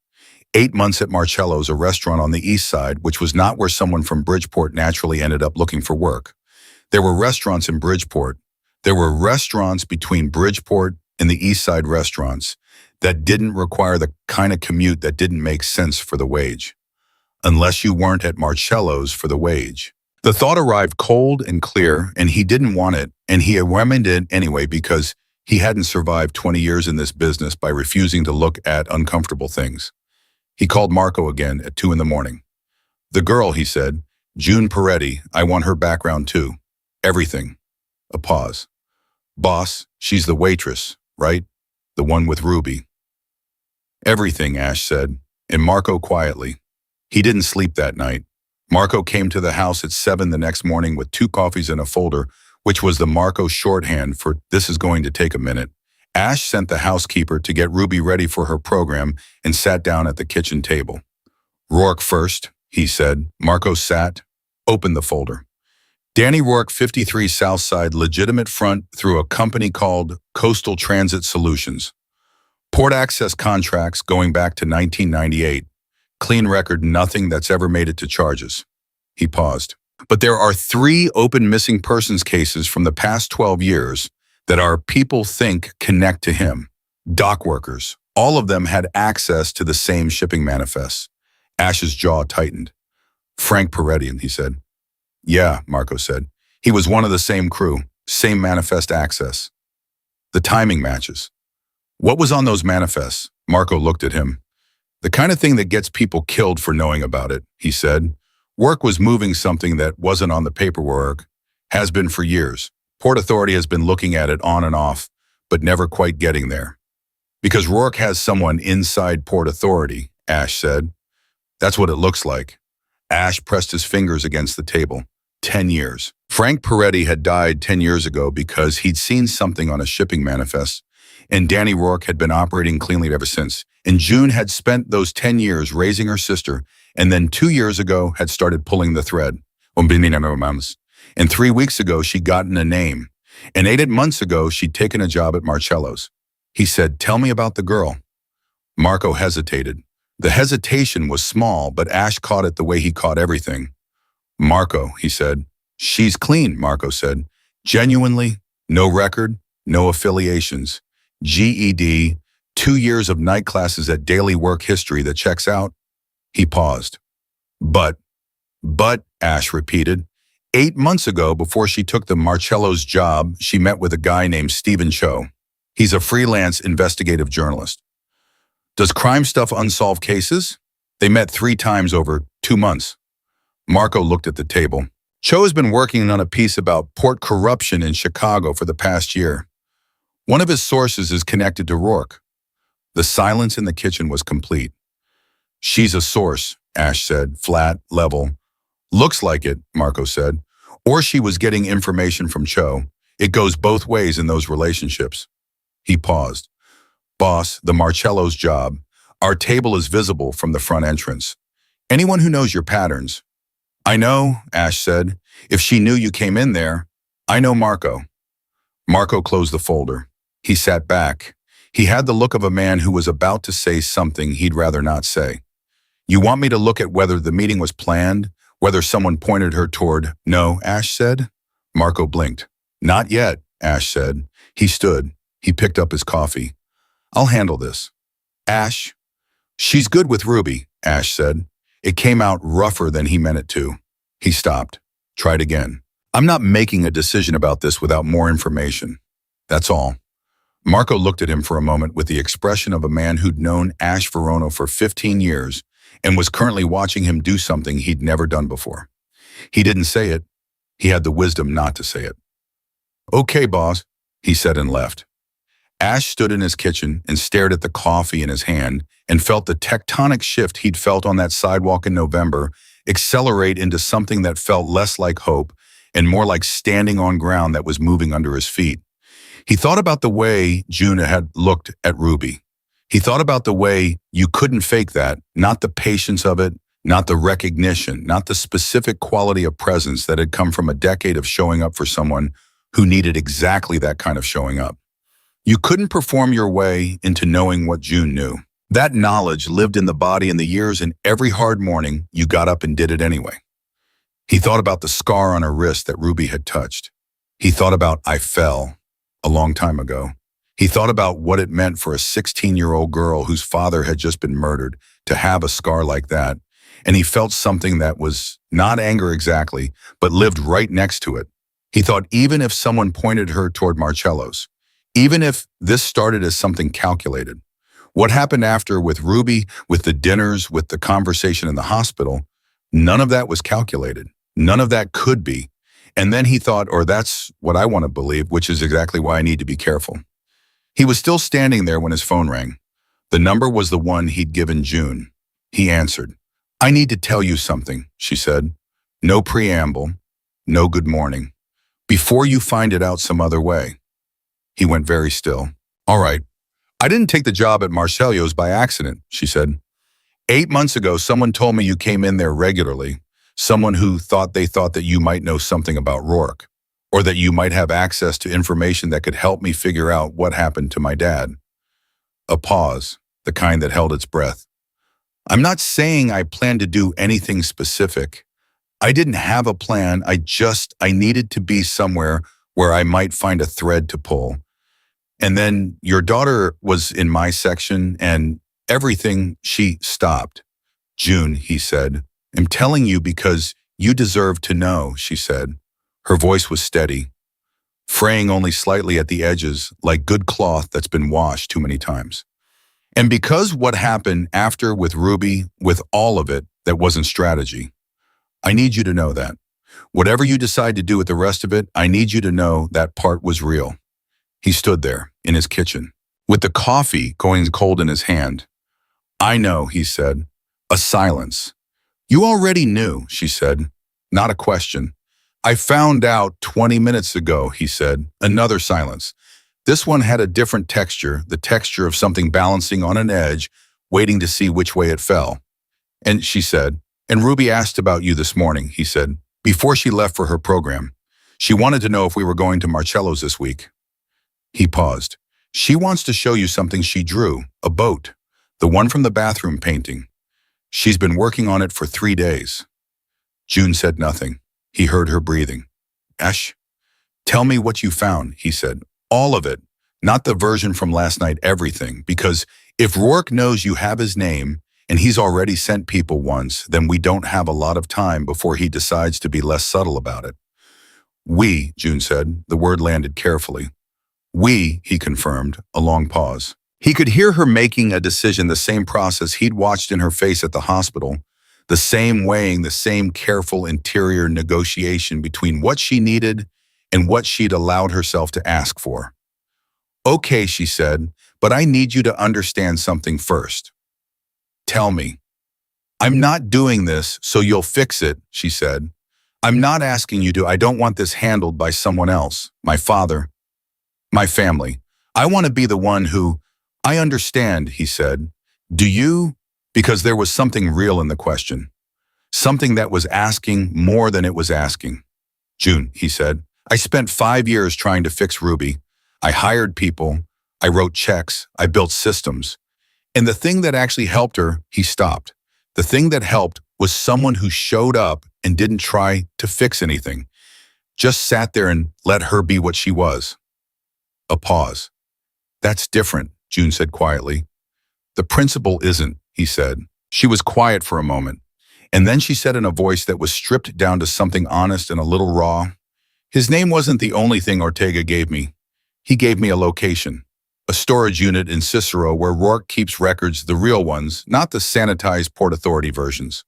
8 months at Marcello's, a restaurant on the east side, which was not where someone from Bridgeport naturally ended up looking for work. There were restaurants in Bridgeport. There were restaurants between Bridgeport and the east side restaurants that didn't require the kind of commute that didn't make sense for the wage. Unless you weren't at Marcello's for the wage. The thought arrived cold and clear, and he didn't want it, and he remembered it anyway because he hadn't survived 20 years in this business by refusing to look at uncomfortable things. He called Marco again at 2 a.m. The girl, he said, June Peretti, I want her background too. Everything. A pause. Boss, she's the waitress, right? The one with Ruby. Everything, Ash said, and Marco quietly. He didn't sleep that night. Marco came to the house at 7 the next morning with 2 coffees and a folder, which was the Marco shorthand for this is going to take a minute. Ash sent the housekeeper to get Ruby ready for her program and sat down at the kitchen table. Rourke first, he said. Marco sat, opened the folder. Danny Rourke, 53 Southside, legitimate front through a company called Coastal Transit Solutions. Port access contracts going back to 1998. Clean record, nothing that's ever made it to charges. He paused. But there are 3 open missing persons cases from the past 12 years that our people think connect to him. Dock workers. All of them had access to the same shipping manifests. Ash's jaw tightened. Frank Peretti, he said. Yeah, Marco said. He was one of the same crew, same manifest access. The timing matches. What was on those manifests? Marco looked at him. The kind of thing that gets people killed for knowing about it, he said. Work was moving something that wasn't on the paperwork, has been for years. Port Authority has been looking at it on and off, but never quite getting there. Because Rourke has someone inside Port Authority, Ash said. That's what it looks like. Ash pressed his fingers against the table. 10 years. Frank Peretti had died 10 years ago because he'd seen something on a shipping manifest, and Danny Rourke had been operating cleanly ever since. And June had spent those 10 years raising her sister, and then 2 years ago had started pulling the thread. And 3 weeks ago, she'd gotten a name. And 8 months ago, she'd taken a job at Marcello's. He said, tell me about the girl. Marco hesitated. The hesitation was small, but Ash caught it the way he caught everything. Marco, he said. She's clean, Marco said. Genuinely, no record, no affiliations. GED, 2 years of night classes at daily work history that checks out. He paused. But, Ash repeated. 8 months ago, before she took the Marcello's job, she met with a guy named Stephen Cho. He's a freelance investigative journalist. Does crime stuff unsolved cases? They met 3 times over 2 months. Marco looked at the table. Cho has been working on a piece about port corruption in Chicago for the past year. One of his sources is connected to Rourke. The silence in the kitchen was complete. She's a source, Ash said, flat, level. Looks like it, Marco said. Or she was getting information from Cho. It goes both ways in those relationships. He paused. Boss, the Marcello's job. Our table is visible from the front entrance. Anyone who knows your patterns. I know, Ash said. If she knew you came in there, I know Marco. Marco closed the folder. He sat back. He had the look of a man who was about to say something he'd rather not say. You want me to look at whether the meeting was planned, whether someone pointed her toward, no, Ash said. Marco blinked. Not yet, Ash said. He stood. He picked up his coffee. I'll handle this. Ash. She's good with Ruby, Ash said. It came out rougher than he meant it to. He stopped. Tried again. I'm not making a decision about this without more information. That's all. Marco looked at him for a moment with the expression of a man who'd known Ash Verono for 15 years and was currently watching him do something he'd never done before. He didn't say it. He had the wisdom not to say it. "Okay, boss," he said and left. Ash stood in his kitchen and stared at the coffee in his hand and felt the tectonic shift he'd felt on that sidewalk in November accelerate into something that felt less like hope and more like standing on ground that was moving under his feet. He thought about the way June had looked at Ruby. He thought about the way you couldn't fake that, not the patience of it, not the recognition, not the specific quality of presence that had come from a decade of showing up for someone who needed exactly that kind of showing up. You couldn't perform your way into knowing what June knew. That knowledge lived in the body and the years, and every hard morning you got up and did it anyway. He thought about the scar on her wrist that Ruby had touched. He thought about "I fell" a long time ago. He thought about what it meant for a 16-year-old girl whose father had just been murdered to have a scar like that, and he felt something that was not anger exactly, but lived right next to it. He thought even if someone pointed her toward Marcello's, even if this started as something calculated, what happened after with Ruby, with the dinners, with the conversation in the hospital, none of that was calculated. None of that could be. And then he thought, or that's what I want to believe, which is exactly why I need to be careful. He was still standing there when his phone rang. The number was the one he'd given June. He answered. "I need to tell you something," she said. No preamble, no good morning. "Before you find it out some other way." He went very still. "All right. I didn't take the job at Marcello's by accident," she said. 8 months ago, someone told me you came in there regularly. Someone who thought that you might know something about Rourke, or that you might have access to information that could help me figure out what happened to my dad. A pause, the kind that held its breath. "I'm not saying I plan to do anything specific. I didn't have a plan. I needed to be somewhere where I might find a thread to pull. And then your daughter was in my section and everything," she stopped. "June," he said, "I'm telling you because you deserve to know," she said. Her voice was steady, fraying only slightly at the edges like good cloth that's been washed too many times. "And because what happened after with Ruby, with all of it, that wasn't strategy. I need you to know that. Whatever you decide to do with the rest of it, I need you to know that part was real." He stood there, in his kitchen, with the coffee going cold in his hand. "I know," he said. A silence. "You already knew," she said. Not a question. "I found out 20 minutes ago," he said. Another silence. This one had a different texture, the texture of something balancing on an edge, waiting to see which way it fell. "And," she said, "and Ruby asked about you this morning," he said, "before she left for her program. She wanted to know if we were going to Marcello's this week." He paused. "She wants to show you something she drew, a boat, the one from the bathroom painting. She's been working on it for 3 days. June said nothing. He heard her breathing. "Ash, tell me what you found," he said. "All of it, not the version from last night, everything. Because if Rourke knows you have his name, and he's already sent people once, then we don't have a lot of time before he decides to be less subtle about it." "We," June said. The word landed carefully. "We," he confirmed, a long pause. He could hear her making a decision, the same process he'd watched in her face at the hospital, the same weighing, the same careful interior negotiation between what she needed and what she'd allowed herself to ask for. "Okay," she said, "but I need you to understand something first." "Tell me." "I'm not doing this so you'll fix it," she said. "I'm not asking you to. I don't want this handled by someone else, my father, my family. I want to be the one who—" "I understand," he said. "Do you?" Because there was something real in the question. Something that was asking more than it was asking. "June," he said, "I spent 5 years trying to fix Ruby. I hired people. I wrote checks. I built systems. And the thing that actually helped her," he stopped. "The thing that helped was someone who showed up and didn't try to fix anything. Just sat there and let her be what she was." A pause. "That's different," June said quietly. "The principle isn't," he said. She was quiet for a moment, and then she said in a voice that was stripped down to something honest and a little raw, "His name wasn't the only thing Ortega gave me. He gave me a location." a storage unit in Cicero where Rourke keeps records, the real ones, not the sanitized Port Authority versions.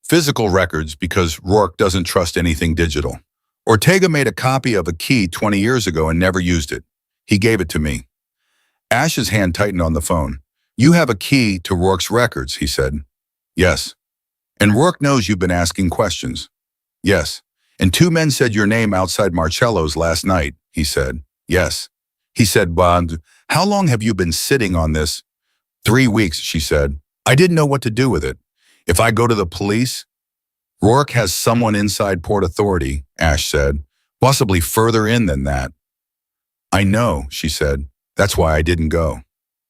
Physical records because Rourke doesn't trust anything digital. Ortega made a copy of a key 20 years ago and never used it. He gave it to me. Ash's hand tightened on the phone. You have a key to Rourke's records, he said. Yes. And Rourke knows you've been asking questions. Yes. And two men said your name outside Marcello's last night, he said. Yes. He said, Bond, how long have you been sitting on this? 3 weeks, she said. I didn't know what to do with it. If I go to the police? Rourke has someone inside Port Authority, Ash said, possibly further in than that. I know, she said. That's why I didn't go.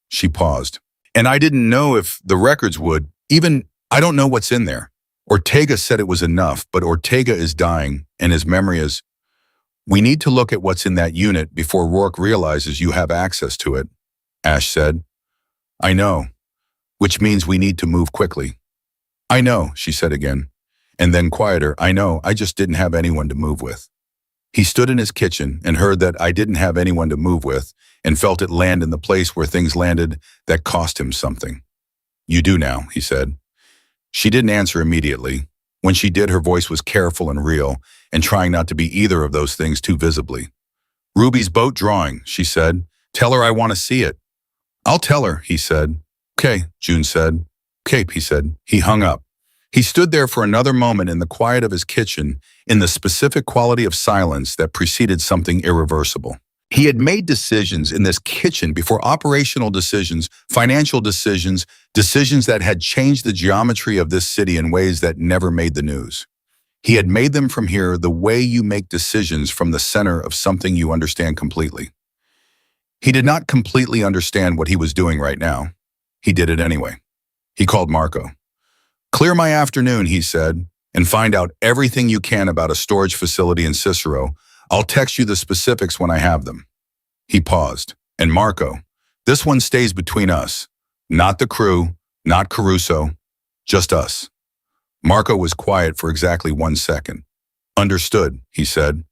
She paused. And I didn't know if the records would. I don't know what's in there. Ortega said it was enough, but Ortega is dying, and his memory is. We need to look at what's in that unit before Rourke realizes you have access to it, Ash said. I know, which means we need to move quickly. I know, she said again. And then quieter, I know, I just didn't have anyone to move with. He stood in his kitchen and heard that I didn't have anyone to move with and felt it land in the place where things landed that cost him something. You do now, he said. She didn't answer immediately. When she did, her voice was careful and real and trying not to be either of those things too visibly. Ruby's boat drawing, she said. Tell her I want to see it. I'll tell her, he said. Okay, June said. Cape, he said. He hung up. He stood there for another moment in the quiet of his kitchen, in the specific quality of silence that preceded something irreversible. He had made decisions in this kitchen before operational decisions, financial decisions, decisions that had changed the geometry of this city in ways that never made the news. He had made them from here the way you make decisions from the center of something you understand completely. He did not completely understand what he was doing right now. He did it anyway. He called Marco. Clear my afternoon, he said, and find out everything you can about a storage facility in Cicero. I'll text you the specifics when I have them. He paused. And Marco, this one stays between us. Not the crew, not Caruso, just us. Marco was quiet for exactly 1 second. Understood, he said.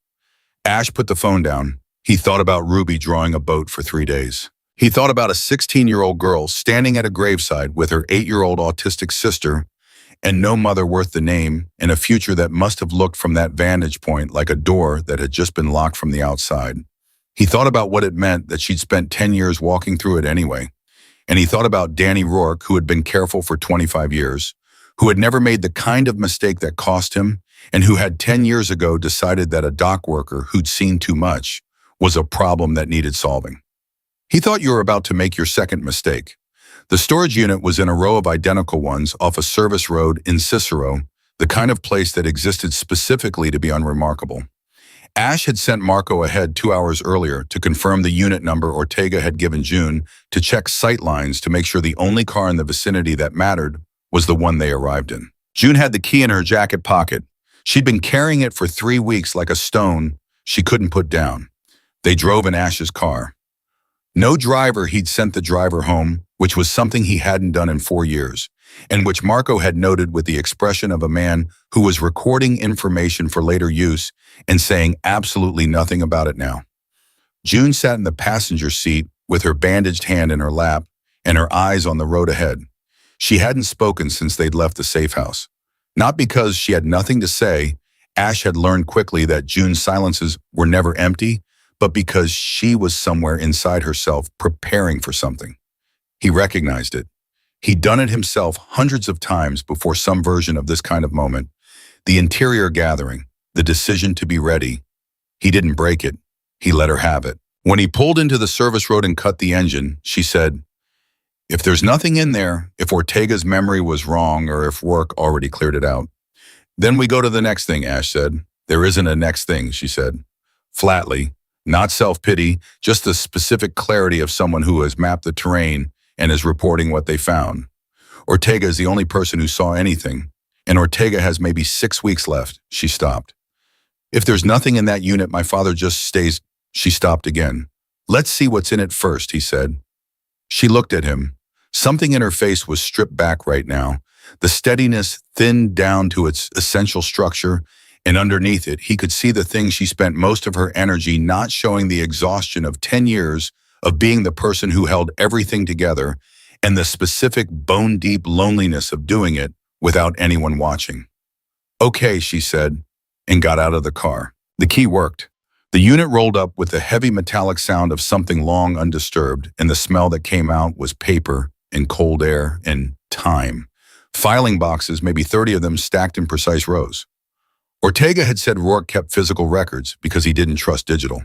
Ash put the phone down. He thought about Ruby drawing a boat for 3 days. He thought about a 16-year-old girl standing at a graveside with her 8-year-old autistic sister and no mother worth the name, in a future that must have looked from that vantage point like a door that had just been locked from the outside. He thought about what it meant that she'd spent 10 years walking through it anyway. And he thought about Danny Rourke, who had been careful for 25 years, who had never made the kind of mistake that cost him, and who had 10 years ago decided that a dock worker who'd seen too much was a problem that needed solving. He thought you were about to make your second mistake. The storage unit was in a row of identical ones off a service road in Cicero, the kind of place that existed specifically to be unremarkable. Ash had sent Marco ahead 2 hours earlier to confirm the unit number Ortega had given June, to check sight lines to make sure the only car in the vicinity that mattered was the one they arrived in. June had the key in her jacket pocket. She'd been carrying it for 3 weeks like a stone she couldn't put down. They drove in Ash's car. No driver, he'd sent the driver home, which was something he hadn't done in 4 years, and which Marco had noted with the expression of a man who was recording information for later use and saying absolutely nothing about it now. June sat in the passenger seat with her bandaged hand in her lap and her eyes on the road ahead. She hadn't spoken since they'd left the safe house. Not because she had nothing to say. Ash had learned quickly that June's silences were never empty, but because she was somewhere inside herself preparing for something. He recognized it. He'd done it himself hundreds of times before some version of this kind of moment. The interior gathering, the decision to be ready. He didn't break it. He let her have it. When he pulled into the service road and cut the engine, she said, if there's nothing in there, if Ortega's memory was wrong or if Rourke already cleared it out, then we go to the next thing, Ash said. There isn't a next thing, she said. Flatly, not self-pity, just the specific clarity of someone who has mapped the terrain and is reporting what they found. Ortega is the only person who saw anything, and Ortega has maybe 6 weeks left. She stopped. If there's nothing in that unit, my father just stays. She stopped again. Let's see what's in it first, he said. She looked at him. Something in her face was stripped back right now. The steadiness thinned down to its essential structure, and underneath it, he could see the thing she spent most of her energy not showing, the exhaustion of 10 years of being the person who held everything together, and the specific bone-deep loneliness of doing it without anyone watching. "Okay," she said, and got out of the car. The key worked. The unit rolled up with the heavy metallic sound of something long undisturbed, and the smell that came out was paper and cold air and time. Filing boxes, maybe 30 of them stacked in precise rows. Ortega had said Rourke kept physical records because he didn't trust digital.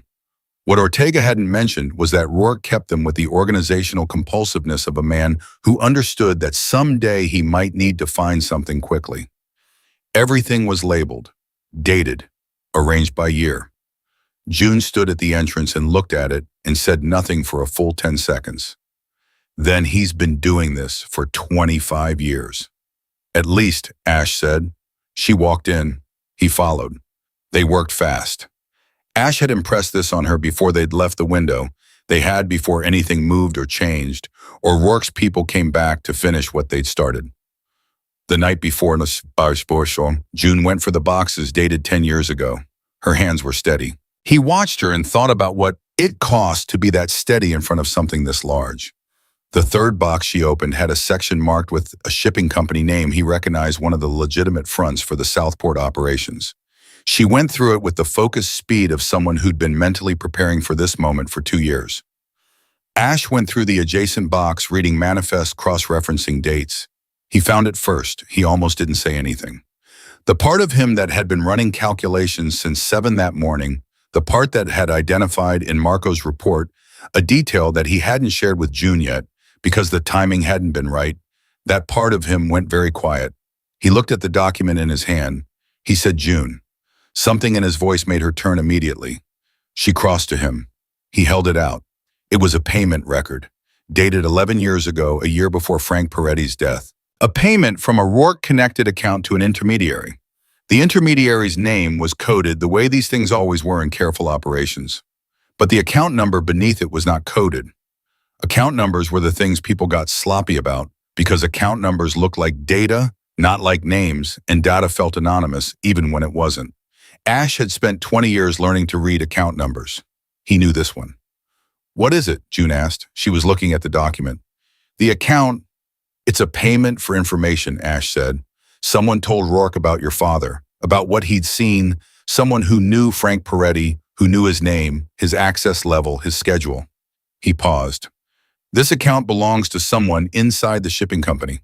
What Ortega hadn't mentioned was that Rourke kept them with the organizational compulsiveness of a man who understood that someday he might need to find something quickly. Everything was labeled, dated, arranged by year. June stood at the entrance and looked at it and said nothing for a full 10 seconds. "Then he's been doing this for 25 years. "At least," Ash said. She walked in. He followed. They worked fast. Ash had impressed this on her before they'd left the window. They had before anything moved or changed, or Rourke's people came back to finish what they'd started. The night before June went for the boxes dated 10 years ago. Her hands were steady. He watched her and thought about what it cost to be that steady in front of something this large. The third box she opened had a section marked with a shipping company name. He recognized one of the legitimate fronts for the Southport operations. She went through it with the focused speed of someone who'd been mentally preparing for this moment for 2 years. Ash went through the adjacent box, reading manifest, cross-referencing dates. He found it first. He almost didn't say anything. The part of him that had been running calculations since 7 that morning, the part that had identified in Marco's report a detail that he hadn't shared with June yet because the timing hadn't been right, that part of him went very quiet. He looked at the document in his hand. He said, "June." Something in his voice made her turn immediately. She crossed to him. He held it out. It was a payment record, dated 11 years ago, a year before Frank Peretti's death. A payment from a Rourke-connected account to an intermediary. The intermediary's name was coded the way these things always were in careful operations. But the account number beneath it was not coded. Account numbers were the things people got sloppy about because account numbers looked like data, not like names, and data felt anonymous even when it wasn't. Ash had spent 20 years learning to read account numbers. He knew this one. "What is it?" June asked. She was looking at the document. "The account, it's a payment for information," Ash said. "Someone told Rourke about your father, about what he'd seen, someone who knew Frank Peretti, who knew his name, his access level, his schedule." He paused. "This account belongs to someone inside the shipping company,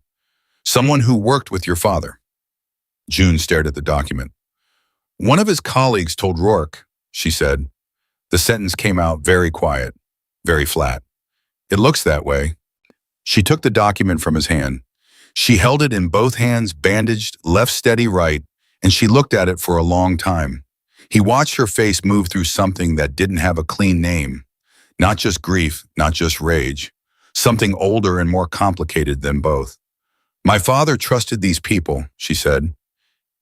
someone who worked with your father." June stared at the document. "One of his colleagues told Rourke," she said. The sentence came out very quiet, very flat. "It looks that way." She took the document from his hand. She held it in both hands, bandaged, left steady right, and she looked at it for a long time. He watched her face move through something that didn't have a clean name. Not just grief, not just rage. Something older and more complicated than both. "My father trusted these people," she said.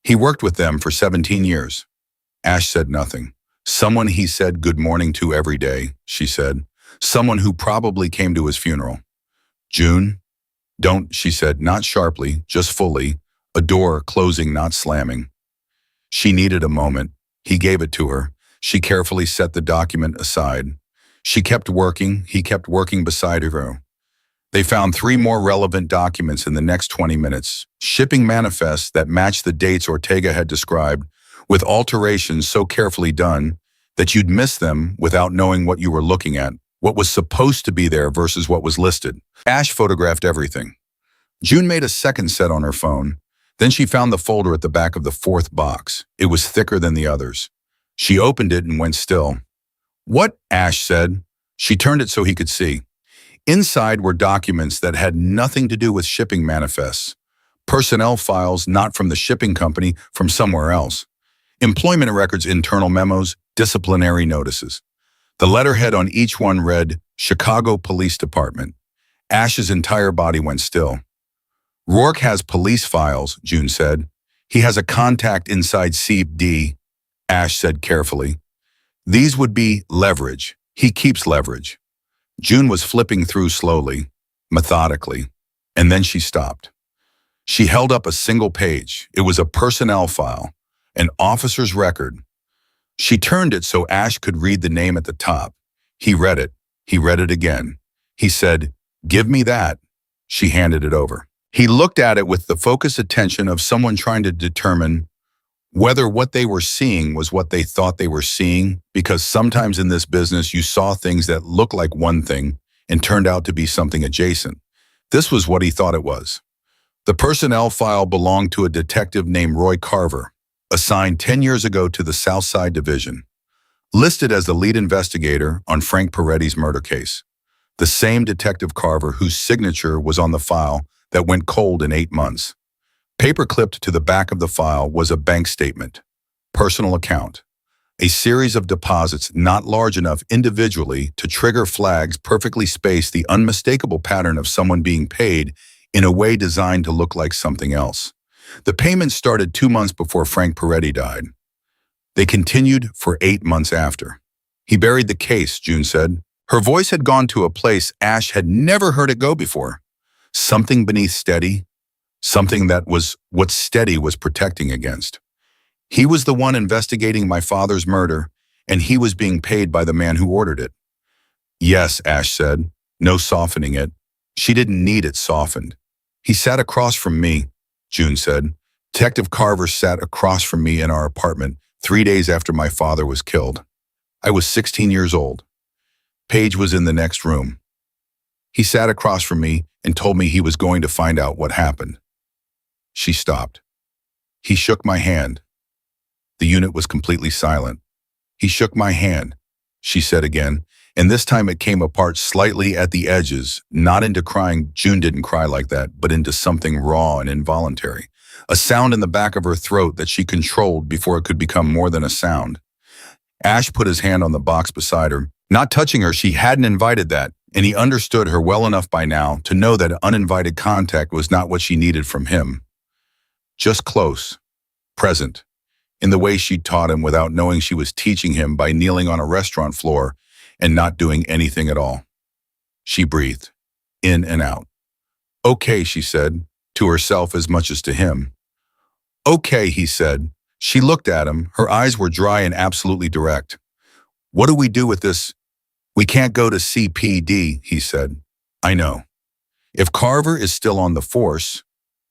"He worked with them for 17 years. Ash said nothing. "Someone he said good morning to every day," she said. "Someone who probably came to his funeral." "June?" "Don't," she said, not sharply, just fully, a door closing, not slamming. She needed a moment. He gave it to her. She carefully set the document aside. She kept working. He kept working beside her. They found 3 more relevant documents in the next 20 minutes. Shipping manifests that matched the dates Ortega had described, with alterations so carefully done that you'd miss them without knowing what you were looking at, what was supposed to be there versus what was listed. Ash photographed everything. June made a second set on her phone. Then she found the folder at the back of the 4th box. It was thicker than the others. She opened it and went still. "What?" Ash said. She turned it so he could see. Inside were documents that had nothing to do with shipping manifests. Personnel files not from the shipping company, from somewhere else. Employment records, internal memos, disciplinary notices. The letterhead on each one read, Chicago Police Department. Ash's entire body went still. "Rourke has police files," June said. "He has a contact inside CD," Ash said carefully. "These would be leverage. He keeps leverage." June was flipping through slowly, methodically, and then she stopped. She held up a single page. It was a personnel file, an officer's record. She turned it so Ash could read the name at the top. He read it. He read it again. He said, "Give me that." She handed it over. He looked at it with the focused attention of someone trying to determine whether what they were seeing was what they thought they were seeing, because sometimes in this business you saw things that looked like one thing and turned out to be something adjacent. This was what he thought it was. The personnel file belonged to a detective named Roy Carver, assigned 10 years ago to the South Side Division, listed as the lead investigator on Frank Peretti's murder case. The same Detective Carver whose signature was on the file that went cold in 8 months. Paper-clipped to the back of the file was a bank statement, personal account, a series of deposits not large enough individually to trigger flags perfectly spaced, the unmistakable pattern of someone being paid in a way designed to look like something else. The payments started 2 months before Frank Peretti died. They continued for 8 months after. He buried the case, June said. Her voice had gone to a place Ash had never heard it go before. Something beneath steady, something that was what steady was protecting against. He was the one investigating my father's murder, and he was being paid by the man who ordered it. Yes, Ash said, no softening it. She didn't need it softened. He sat across from me, June said. Detective Carver sat across from me in our apartment 3 days after my father was killed. I was 16 years old. Paige was in the next room. He sat across from me and told me he was going to find out what happened. She stopped. He shook my hand. The unit was completely silent. He shook my hand, she said again, and this time it came apart slightly at the edges, not into crying. June didn't cry like that, but into something raw and involuntary. A sound in the back of her throat that she controlled before it could become more than a sound. Ash put his hand on the box beside her, not touching her. She hadn't invited that, and he understood her well enough by now to know that uninvited contact was not what she needed from him. Just close, present, in the way she'd taught him without knowing she was teaching him by kneeling on a restaurant floor and not doing anything at all. She breathed, in and out. Okay, she said, to herself as much as to him. Okay, he said. She looked at him. Her eyes were dry and absolutely direct. What do we do with this? We can't go to CPD, he said. I know. If Carver is still on the force,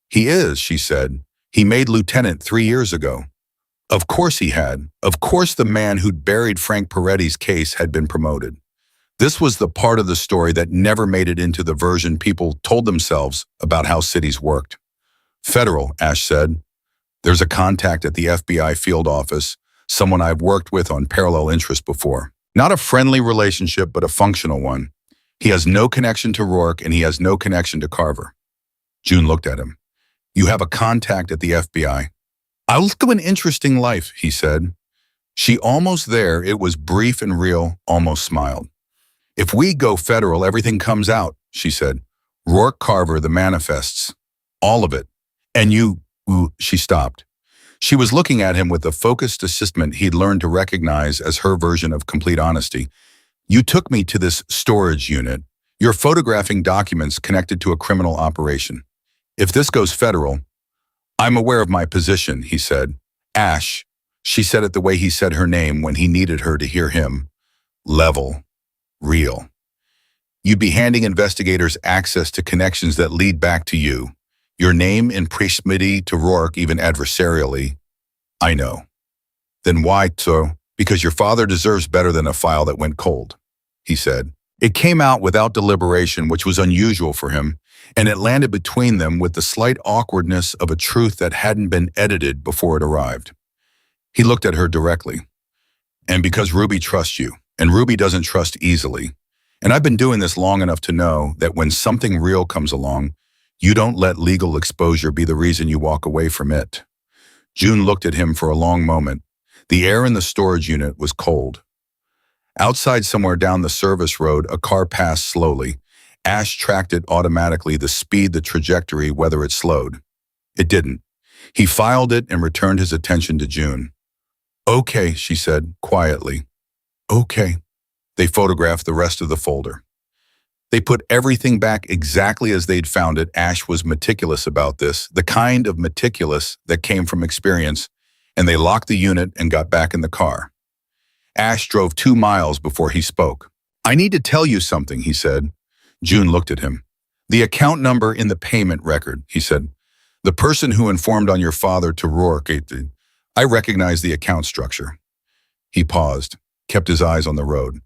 he is, she said. He made lieutenant 3 years ago. Of course he had. Of course the man who'd buried Frank Peretti's case had been promoted. This was the part of the story that never made it into the version people told themselves about how cities worked. Federal, Ash said. There's a contact at the FBI field office, someone I've worked with on parallel interests before. Not a friendly relationship, but a functional one. He has no connection to Rourke, and he has no connection to Carver. June looked at him. You have a contact at the FBI. I'll live an interesting life, he said. She almost there, it was brief and real, almost smiled. If we go federal, everything comes out, she said. Rourke, Carver, the manifests. All of it. And you, she stopped. She was looking at him with the focused assessment he'd learned to recognize as her version of complete honesty. You took me to this storage unit. You're photographing documents connected to a criminal operation. If this goes federal, I'm aware of my position, he said. Ash, she said it the way he said her name when he needed her to hear him. Level. Real. You'd be handing investigators access to connections that lead back to you. Your name in proximity to Rourke, even adversarially. I know. Then why so? Because your father deserves better than a file that went cold, he said. It came out without deliberation, which was unusual for him, and it landed between them with the slight awkwardness of a truth that hadn't been edited before it arrived. He looked at her directly. And because Ruby trusts you, and Ruby doesn't trust easily, and I've been doing this long enough to know that when something real comes along, you don't let legal exposure be the reason you walk away from it. June looked at him for a long moment. The air in the storage unit was cold. Outside, somewhere down the service road, a car passed slowly. Ash tracked it automatically, the speed, the trajectory, whether it slowed. It didn't. He filed it and returned his attention to June. Okay, she said, quietly. Okay. They photographed the rest of the folder. They put everything back exactly as they'd found it. Ash was meticulous about this, the kind of meticulous that came from experience, and they locked the unit and got back in the car. Ash drove 2 miles before he spoke. I need to tell you something, he said. June looked at him. The account number in the payment record, he said. The person who informed on your father to Rourke. I recognize the account structure. He paused, kept his eyes on the road.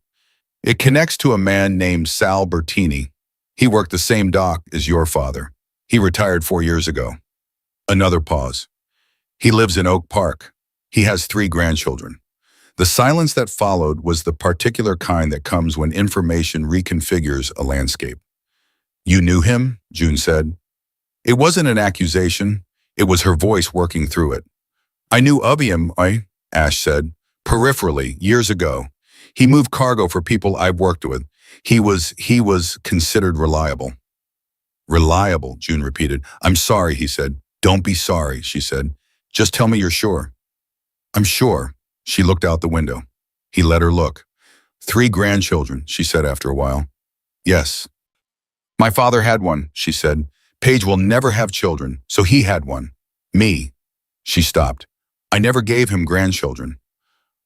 It connects to a man named Sal Bertini. He worked the same dock as your father. He retired 4 years ago. Another pause. He lives in Oak Park. He has 3 grandchildren. The silence that followed was the particular kind that comes when information reconfigures a landscape. You knew him? June said. It wasn't an accusation. It was her voice working through it. I knew of him, Ash said, peripherally, years ago. He moved cargo for people I've worked with. He was considered reliable. Reliable, June repeated. I'm sorry, he said. Don't be sorry, she said. Just tell me you're sure. I'm sure. She looked out the window. He let her look. 3 grandchildren, she said after a while. Yes. My father had one, she said. Paige will never have children, so he had one. Me. She stopped. I never gave him grandchildren.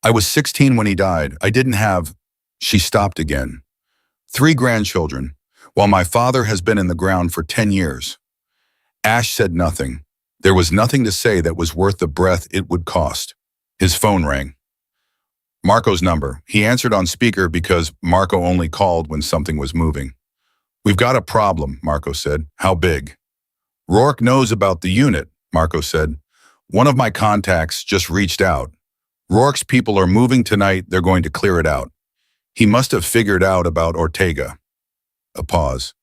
I was 16 when he died. I didn't have... She stopped again. 3 grandchildren, while my father has been in the ground for 10 years. Ash said nothing. There was nothing to say that was worth the breath it would cost. His phone rang. Marco's number. He answered on speaker because Marco only called when something was moving. We've got a problem, Marco said. How big? Rourke knows about the unit, Marco said. One of my contacts just reached out. Rourke's people are moving tonight. They're going to clear it out. He must have figured out about Ortega. A pause.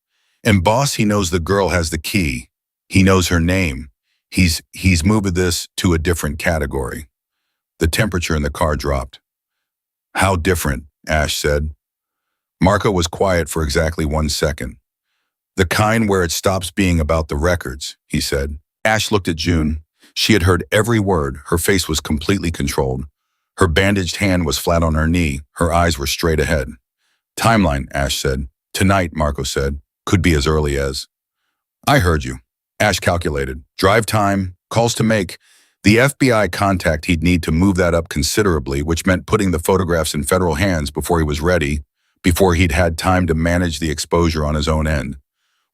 And boss, he knows the girl has the key. He knows her name. He's moved this to a different category. The temperature in the car dropped. How different, Ash said. Marco was quiet for exactly 1 second. The kind where it stops being about the records, he said. Ash looked at June. She had heard every word. Her face was completely controlled. Her bandaged hand was flat on her knee. Her eyes were straight ahead. Timeline, Ash said. Tonight, Marco said. Could be as early as. I heard you. Ash calculated. Drive time, calls to make. The FBI contact he'd need to move that up considerably, which meant putting the photographs in federal hands before he was ready, before he'd had time to manage the exposure on his own end,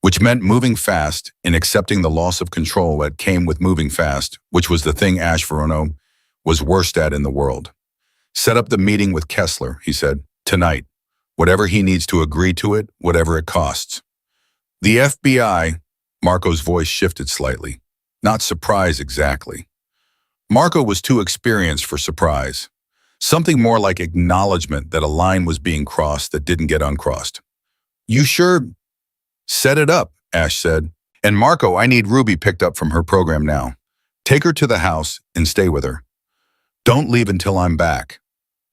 which meant moving fast and accepting the loss of control that came with moving fast, which was the thing Ash Verono was worst at in the world. Set up the meeting with Kessler, he said, tonight. Whatever he needs to agree to it, whatever it costs. The FBI, Marco's voice shifted slightly. Not surprise exactly. Marco was too experienced for surprise. Something more like acknowledgement that a line was being crossed that didn't get uncrossed. You sure? Set it up, Ash said. And Marco, I need Ruby picked up from her program now. Take her to the house and stay with her. Don't leave until I'm back.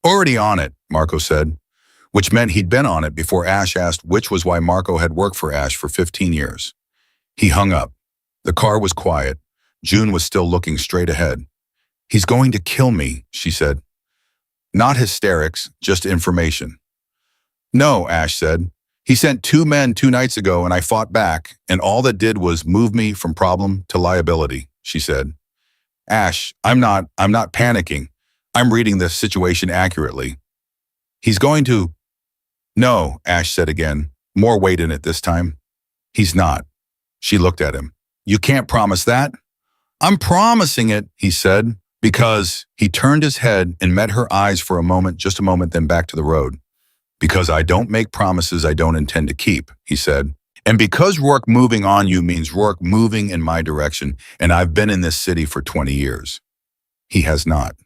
Already on it, Marco said, which meant he'd been on it before Ash asked, which was why Marco had worked for Ash for 15 years. He hung up. The car was quiet. June was still looking straight ahead. He's going to kill me, she said. Not hysterics, just information. No, Ash said. He sent 2 men 2 nights ago and I fought back, and all that did was move me from problem to liability, she said. Ash, I'm not panicking. I'm reading the situation accurately. He's going to... No, Ash said again, more weight in it this time. He's not. She looked at him. You can't promise that? I'm promising it, he said, because he turned his head and met her eyes for a moment, just a moment, then back to the road. Because I don't make promises I don't intend to keep, he said. And because Rourke moving on you means Rourke moving in my direction, and I've been in this city for 20 years. He has not.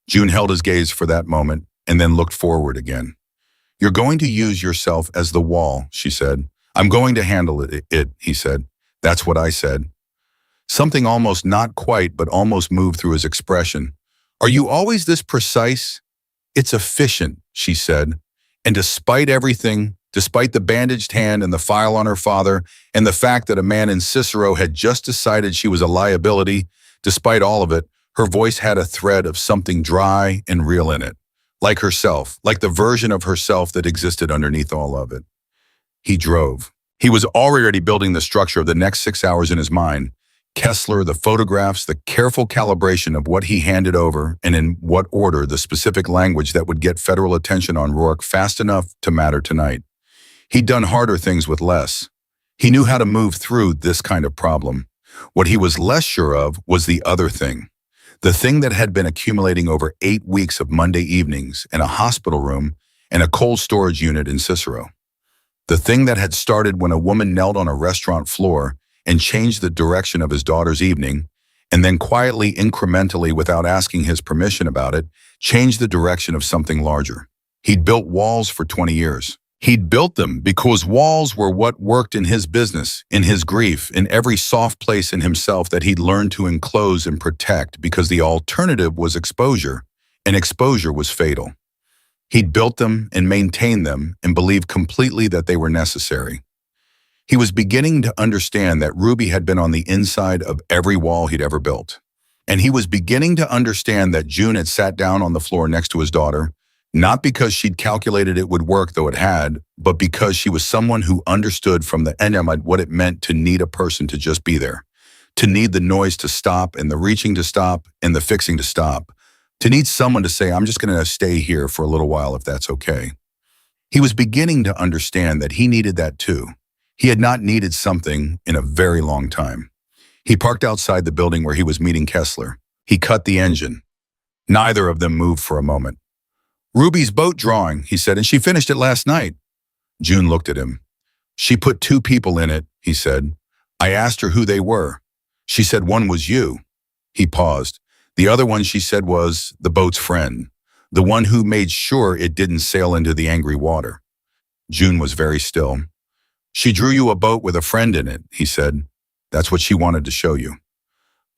June held his gaze for that moment and then looked forward again. You're going to use yourself as the wall, she said. I'm going to handle it, he said. That's what I said. Something almost not quite, but almost moved through his expression. Are you always this precise? It's efficient, she said. And despite everything, despite the bandaged hand and the file on her father, and the fact that a man in Cicero had just decided she was a liability, despite all of it, her voice had a thread of something dry and real in it. Like herself, like the version of herself that existed underneath all of it. He drove. He was already building the structure of the next 6 hours in his mind. Kessler, the photographs, the careful calibration of what he handed over and in what order, the specific language that would get federal attention on Rourke fast enough to matter tonight. He'd done harder things with less. He knew how to move through this kind of problem. What he was less sure of was the other thing. The thing that had been accumulating over 8 weeks of Monday evenings in a hospital room and a cold storage unit in Cicero. The thing that had started when a woman knelt on a restaurant floor and changed the direction of his daughter's evening, and then quietly, incrementally, without asking his permission about it, changed the direction of something larger. He'd built walls for 20 years. He'd built them because walls were what worked in his business, in his grief, in every soft place in himself that he'd learned to enclose and protect, because the alternative was exposure, and exposure was fatal. He'd built them and maintained them and believed completely that they were necessary. He was beginning to understand that Ruby had been on the inside of every wall he'd ever built. And he was beginning to understand that June had sat down on the floor next to his daughter, not because she'd calculated it would work, though it had, but because she was someone who understood from the end what it meant to need a person to just be there, to need the noise to stop and the reaching to stop and the fixing to stop, to need someone to say, I'm just going to stay here for a little while if that's okay. He was beginning to understand that he needed that too. He had not needed something in a very long time. He parked outside the building where he was meeting Kessler. He cut the engine. Neither of them moved for a moment. Ruby's boat drawing, he said, and she finished it last night. June looked at him. She put 2 people in it, he said. I asked her who they were. She said one was you. He paused. The other one, she said, was the boat's friend, the one who made sure it didn't sail into the angry water. June was very still. She drew you a boat with a friend in it, he said. That's what she wanted to show you.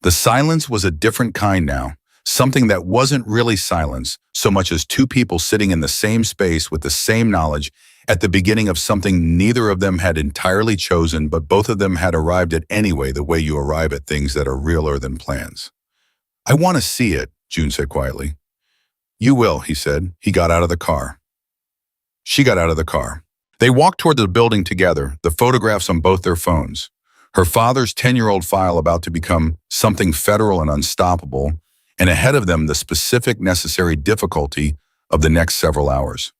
The silence was a different kind now, something that wasn't really silence, so much as 2 people sitting in the same space with the same knowledge at the beginning of something neither of them had entirely chosen, but both of them had arrived at anyway, the way you arrive at things that are realer than plans. I want to see it, June said quietly. You will, he said. He got out of the car. She got out of the car. They walked toward the building together, the photographs on both their phones. Her father's 10-year-old file about to become something federal and unstoppable, and ahead of them the specific necessary difficulty of the next several hours.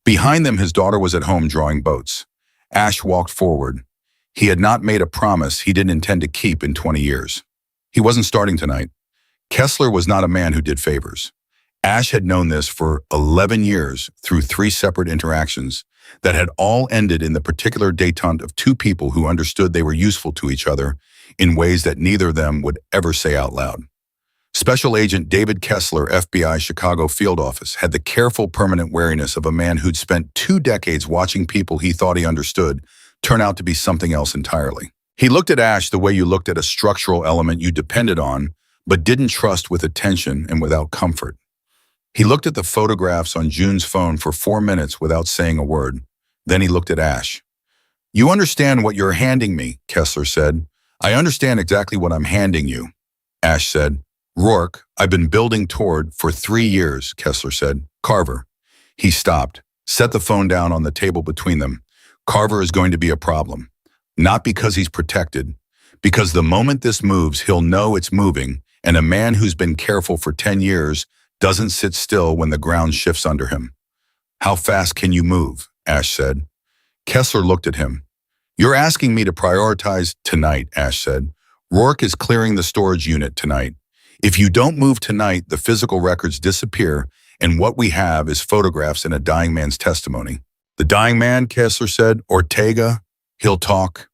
Behind them, his daughter was at home drawing boats. Ash walked forward. He had not made a promise he didn't intend to keep in 20 years. He wasn't starting tonight. Kessler was not a man who did favors. Ash had known this for 11 years through 3 separate interactions that had all ended in the particular detente of 2 people who understood they were useful to each other in ways that neither of them would ever say out loud. Special Agent David Kessler, FBI Chicago Field Office, had the careful, permanent wariness of a man who'd spent 2 decades watching people he thought he understood turn out to be something else entirely. He looked at Ash the way you looked at a structural element you depended on, but didn't trust with attention and without comfort. He looked at the photographs on June's phone for 4 minutes without saying a word. Then he looked at Ash. You understand what you're handing me, Kessler said. I understand exactly what I'm handing you. Ash said. Rourke, I've been building toward for 3 years, Kessler said. Carver. He stopped, set the phone down on the table between them. Carver is going to be a problem. Not because he's protected. Because the moment this moves, he'll know it's moving, and a man who's been careful for 10 years doesn't sit still when the ground shifts under him. How fast can you move? Ash said. Kessler looked at him. You're asking me to prioritize tonight, Ash said. Rourke is clearing the storage unit tonight. If you don't move tonight, the physical records disappear, and what we have is photographs and a dying man's testimony. The dying man, Kessler said, Ortega, he'll talk.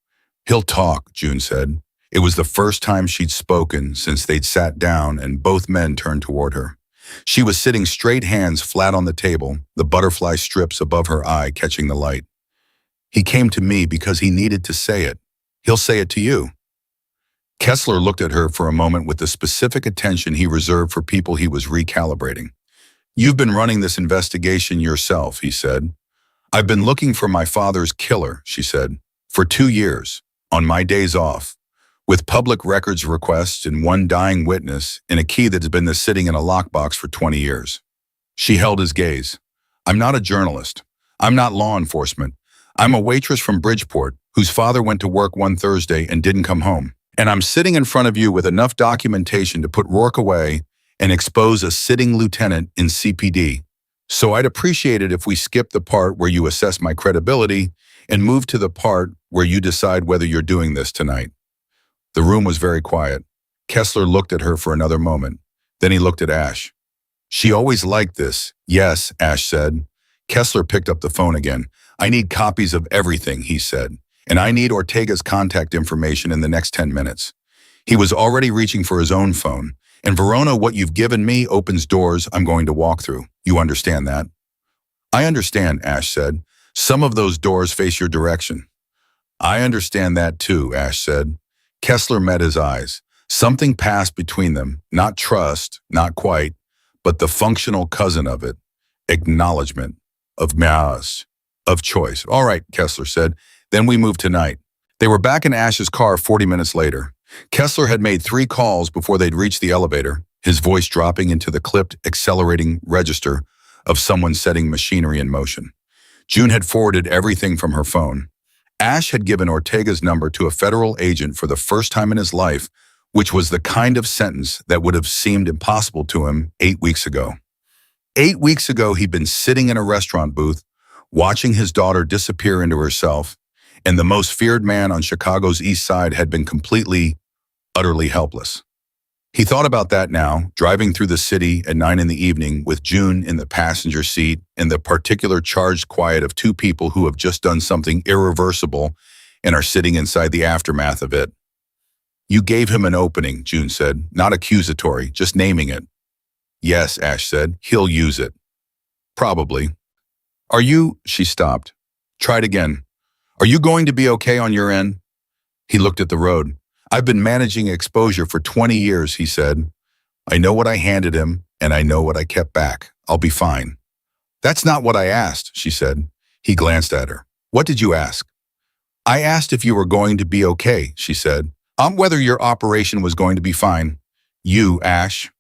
He'll talk, June said. It was the first time she'd spoken since they'd sat down and both men turned toward her. She was sitting straight, hands flat on the table, the butterfly strips above her eye catching the light. He came to me because he needed to say it. He'll say it to you. Kessler looked at her for a moment with the specific attention he reserved for people he was recalibrating. You've been running this investigation yourself, he said. I've been looking for my father's killer, she said, for 2 years, on my days off, with public records requests and one dying witness and a key that's been sitting in a lockbox for 20 years. She held his gaze. I'm not a journalist. I'm not law enforcement. I'm a waitress from Bridgeport whose father went to work one Thursday and didn't come home. And I'm sitting in front of you with enough documentation to put Rourke away and expose a sitting lieutenant in CPD. So I'd appreciate it if we skip the part where you assess my credibility and move to the part where you decide whether you're doing this tonight. The room was very quiet. Kessler looked at her for another moment. Then he looked at Ash. She always liked this. Yes, Ash said. Kessler picked up the phone again. I need copies of everything, he said. And I need Ortega's contact information in the next 10 minutes. He was already reaching for his own phone. And Verona, what you've given me opens doors I'm going to walk through. You understand that? I understand, Ash said. Some of those doors face your direction. I understand that too, Ash said. Kessler met his eyes. Something passed between them, not trust, not quite, but the functional cousin of it, acknowledgement, of mass, of choice. All right, Kessler said. Then we moved tonight. They were back in Ash's car 40 minutes later. Kessler had made 3 calls before they'd reached the elevator, his voice dropping into the clipped, accelerating register of someone setting machinery in motion. June had forwarded everything from her phone. Ash had given Ortega's number to a federal agent for the first time in his life, which was the kind of sentence that would have seemed impossible to him 8 weeks ago. 8 weeks ago, he'd been sitting in a restaurant booth, watching his daughter disappear into herself, and the most feared man on Chicago's east side had been completely, utterly helpless. He thought about that now, driving through the city at 9 in the evening with June in the passenger seat in the particular charged quiet of 2 people who have just done something irreversible and are sitting inside the aftermath of it. You gave him an opening, June said, not accusatory, just naming it. Yes, Ash said, he'll use it. Probably. Are you, she stopped. Tried again. Are you going to be okay on your end? He looked at the road. I've been managing exposure for 20 years, he said. I know what I handed him, and I know what I kept back. I'll be fine. That's not what I asked, she said. He glanced at her. What did you ask? I asked if you were going to be okay, she said. Whether your operation was going to be fine. You, Ash.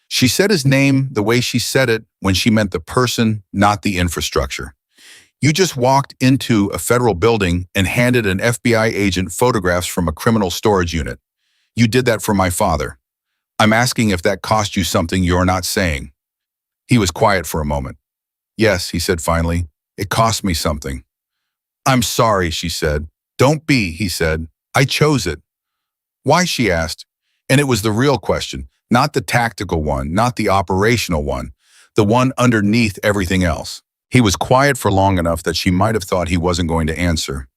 She said his name the way she said it when she meant the person, not the infrastructure. You just walked into a federal building and handed an FBI agent photographs from a criminal storage unit. You did that for my father. I'm asking if that cost you something you're not saying. He was quiet for a moment. Yes, he said finally. It cost me something. I'm sorry, she said. Don't be, he said. I chose it. Why, she asked. And it was the real question, not the tactical one, not the operational one, the one underneath everything else. He was quiet for long enough that she might have thought he wasn't going to answer.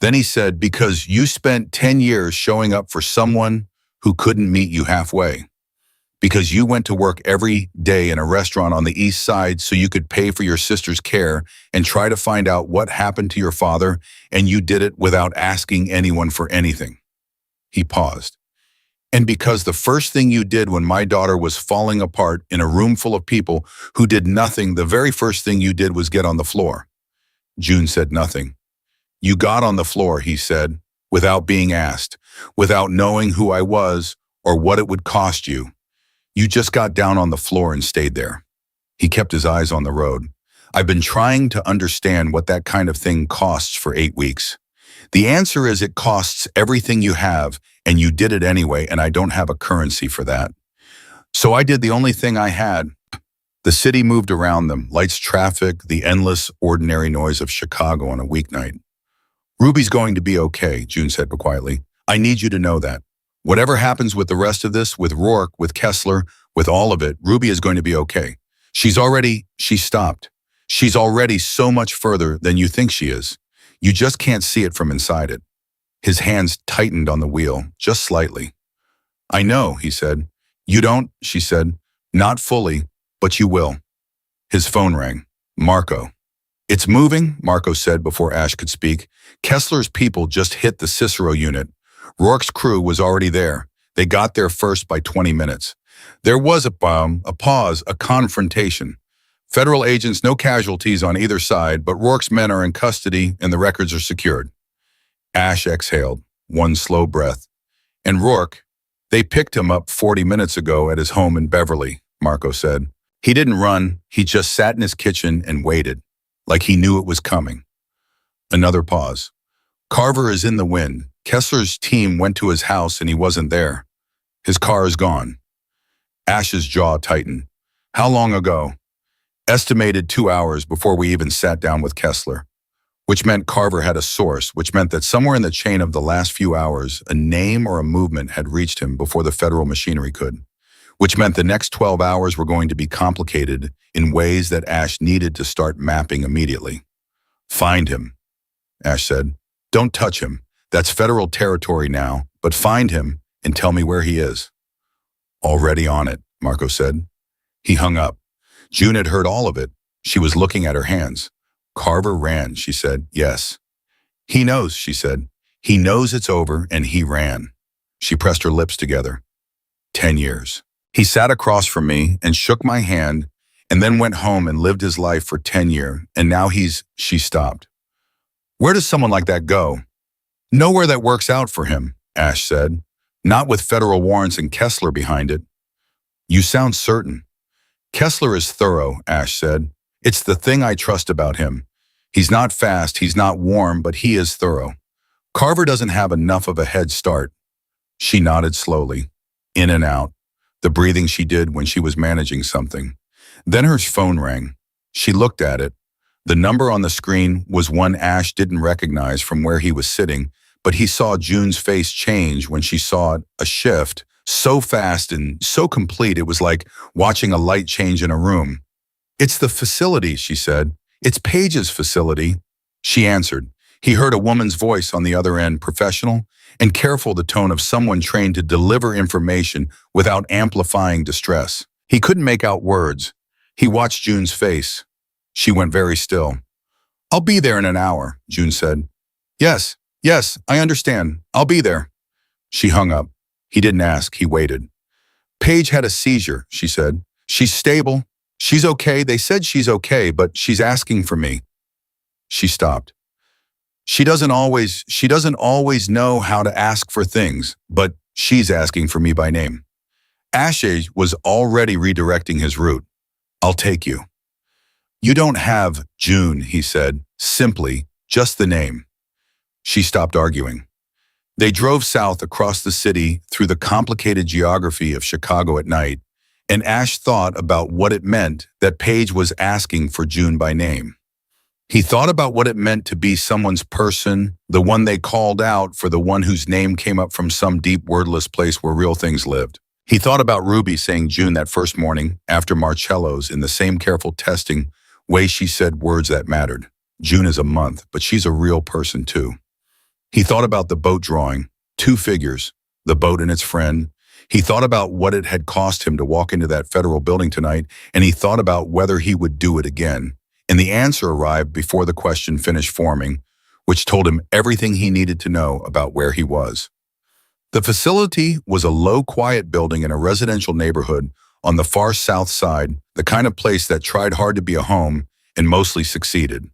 Then he said, because you spent 10 years showing up for someone who couldn't meet you halfway. Because you went to work every day in a restaurant on the east side so you could pay for your sister's care and try to find out what happened to your father, and you did it without asking anyone for anything. He paused. And because the first thing you did when my daughter was falling apart in a room full of people who did nothing, the very first thing you did was get on the floor. June said nothing. You got on the floor, he said, without being asked, without knowing who I was or what it would cost you. You just got down on the floor and stayed there. He kept his eyes on the road. I've been trying to understand what that kind of thing costs for 8 weeks. The answer is it costs everything you have, and you did it anyway, and I don't have a currency for that. So I did the only thing I had. The city moved around them, lights, traffic, the endless, ordinary noise of Chicago on a weeknight. Ruby's going to be okay, June said quietly. I need you to know that. Whatever happens with the rest of this, with Rourke, with Kessler, with all of it, Ruby is going to be okay. She stopped. She's already so much further than you think she is. You just can't see it from inside it. His hands tightened on the wheel, just slightly. I know, he said. You don't, she said. Not fully, but you will. His phone rang. Marco. It's moving, Marco said before Ash could speak. Kessler's people just hit the Cicero unit. Rourke's crew was already there. They got there first by 20 minutes. There was a pause, a confrontation. Federal agents, no casualties on either side, but Rourke's men are in custody and the records are secured. Ash exhaled, one slow breath. And Rourke, they picked him up 40 minutes ago at his home in Beverly, Marco said. He didn't run, he just sat in his kitchen and waited, like he knew it was coming. Another pause. Carver is in the wind, Kessler's team went to his house and he wasn't there. His car is gone. Ash's jaw tightened. How long ago? Estimated 2 hours before we even sat down with Kessler. Which meant Carver had a source, which meant that somewhere in the chain of the last few hours, a name or a movement had reached him before the federal machinery could. Which meant the next 12 hours were going to be complicated in ways that Ash needed to start mapping immediately. Find him, Ash said. Don't touch him. That's federal territory now, but find him and tell me where he is. Already on it, Marco said. He hung up. June had heard all of it. She was looking at her hands. Carver ran, she said. Yes. He knows, she said. He knows it's over and he ran. She pressed her lips together. 10 years. He sat across from me and shook my hand and then went home and lived his life for 10 years, and now she stopped. Where does someone like that go? Nowhere that works out for him, Ash said. Not with federal warrants and Kessler behind it. You sound certain. Kessler is thorough, Ash said. It's the thing I trust about him. He's not fast, he's not warm, but he is thorough. Carver doesn't have enough of a head start. She nodded slowly, in and out, the breathing she did when she was managing something. Then her phone rang. She looked at it. The number on the screen was one Ash didn't recognize from where he was sitting, but he saw June's face change when she saw it, a shift, so fast and so complete it was like watching a light change in a room. It's the facility, she said. It's Paige's facility. She answered. He heard a woman's voice on the other end, professional and careful, the tone of someone trained to deliver information without amplifying distress. He couldn't make out words. He watched June's face. She went very still. I'll be there in an hour, June said. Yes, I understand. I'll be there. She hung up. He didn't ask, he waited. Paige had a seizure, she said. She's stable. She's okay. They said she's okay, but she's asking for me. She stopped. She doesn't always know how to ask for things, but she's asking for me by name. Ashe was already redirecting his route. I'll take you. You don't have June, he said, simply, just the name. She stopped arguing. They drove south across the city through the complicated geography of Chicago at night, and Ash thought about what it meant that Paige was asking for June by name. He thought about what it meant to be someone's person, the one they called out for the one whose name came up from some deep wordless place where real things lived. He thought about Ruby saying June that first morning after Marcello's in the same careful testing way she said words that mattered. June is a month, but she's a real person too. He thought about the boat drawing, 2 figures, the boat and its friend. He thought about what it had cost him to walk into that federal building tonight, and he thought about whether he would do it again. And the answer arrived before the question finished forming, which told him everything he needed to know about where he was. The facility was a low, quiet building in a residential neighborhood on the far south side, the kind of place that tried hard to be a home and mostly succeeded.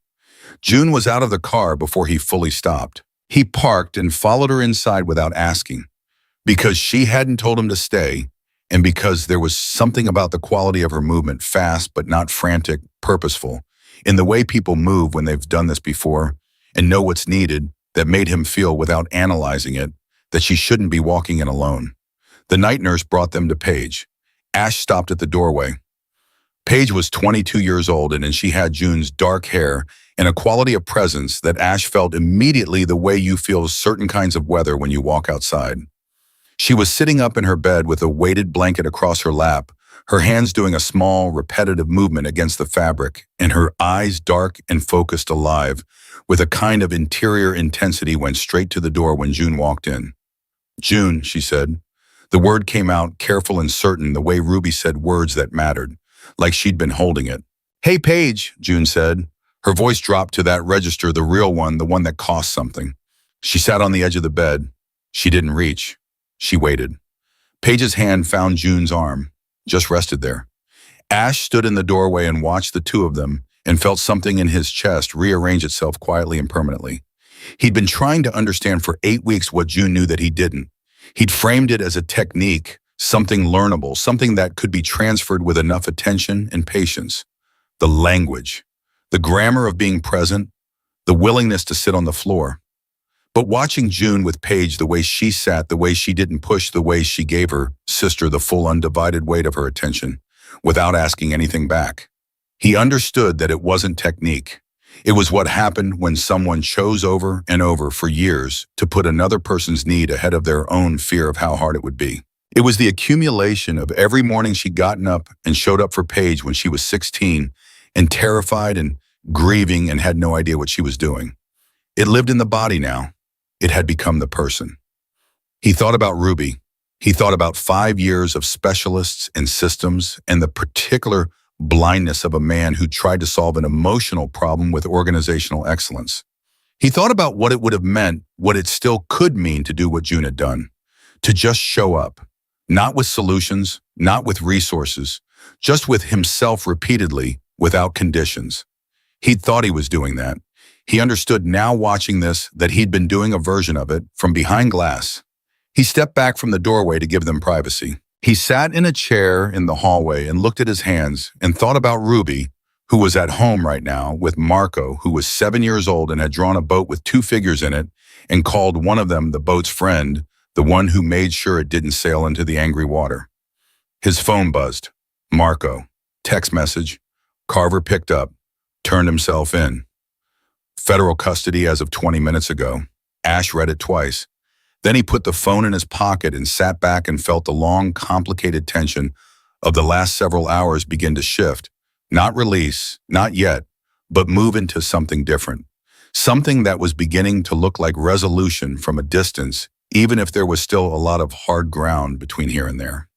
June was out of the car before he fully stopped. He parked and followed her inside without asking, because she hadn't told him to stay, and because there was something about the quality of her movement, fast but not frantic, purposeful, in the way people move when they've done this before and know what's needed, that made him feel, without analyzing it, that she shouldn't be walking in alone. The night nurse brought them to Paige. Ash stopped at the doorway. Paige was 22 years old, and she had June's dark hair and a quality of presence that Ash felt immediately, the way you feel certain kinds of weather when you walk outside. She was sitting up in her bed with a weighted blanket across her lap, her hands doing a small, repetitive movement against the fabric, and her eyes, dark and focused, alive, with a kind of interior intensity, went straight to the door when June walked in. June, she said. The word came out careful and certain, the way Ruby said words that mattered, like she'd been holding it. Hey, Paige, June said. Her voice dropped to that register, the real one, the one that cost something. She sat on the edge of the bed. She didn't reach. She waited. Paige's hand found June's arm, just rested there. Ash stood in the doorway and watched the two of them and felt something in his chest rearrange itself quietly and permanently. He'd been trying to understand for 8 weeks what June knew that he didn't. He'd framed it as a technique, something learnable, something that could be transferred with enough attention and patience. The language, the grammar of being present, the willingness to sit on the floor. But watching June with Paige, the way she sat, the way she didn't push, the way she gave her sister the full undivided weight of her attention without asking anything back. He understood that it wasn't technique. It was what happened when someone chose over and over for years to put another person's need ahead of their own fear of how hard it would be. It was the accumulation of every morning she'd gotten up and showed up for Paige when she was 16 and terrified and grieving and had no idea what she was doing. It lived in the body now. It had become the person. He thought about Ruby. He thought about 5 years of specialists and systems and the particular blindness of a man who tried to solve an emotional problem with organizational excellence. He thought about what it would have meant, what it still could mean to do what June had done, to just show up, not with solutions, not with resources, just with himself repeatedly, without conditions. He'd thought he was doing that. He understood now watching this that he'd been doing a version of it from behind glass. He stepped back from the doorway to give them privacy. He sat in a chair in the hallway and looked at his hands and thought about Ruby, who was at home right now with Marco, who was 7 years old and had drawn a boat with 2 figures in it and called one of them the boat's friend, the one who made sure it didn't sail into the angry water. His phone buzzed. Marco. Text message. Carver picked up, turned himself in. Federal custody as of 20 minutes ago. Ash read it twice. Then he put the phone in his pocket and sat back and felt the long, complicated tension of the last several hours begin to shift. Not release, not yet, but move into something different. Something that was beginning to look like resolution from a distance, even if there was still a lot of hard ground between here and there.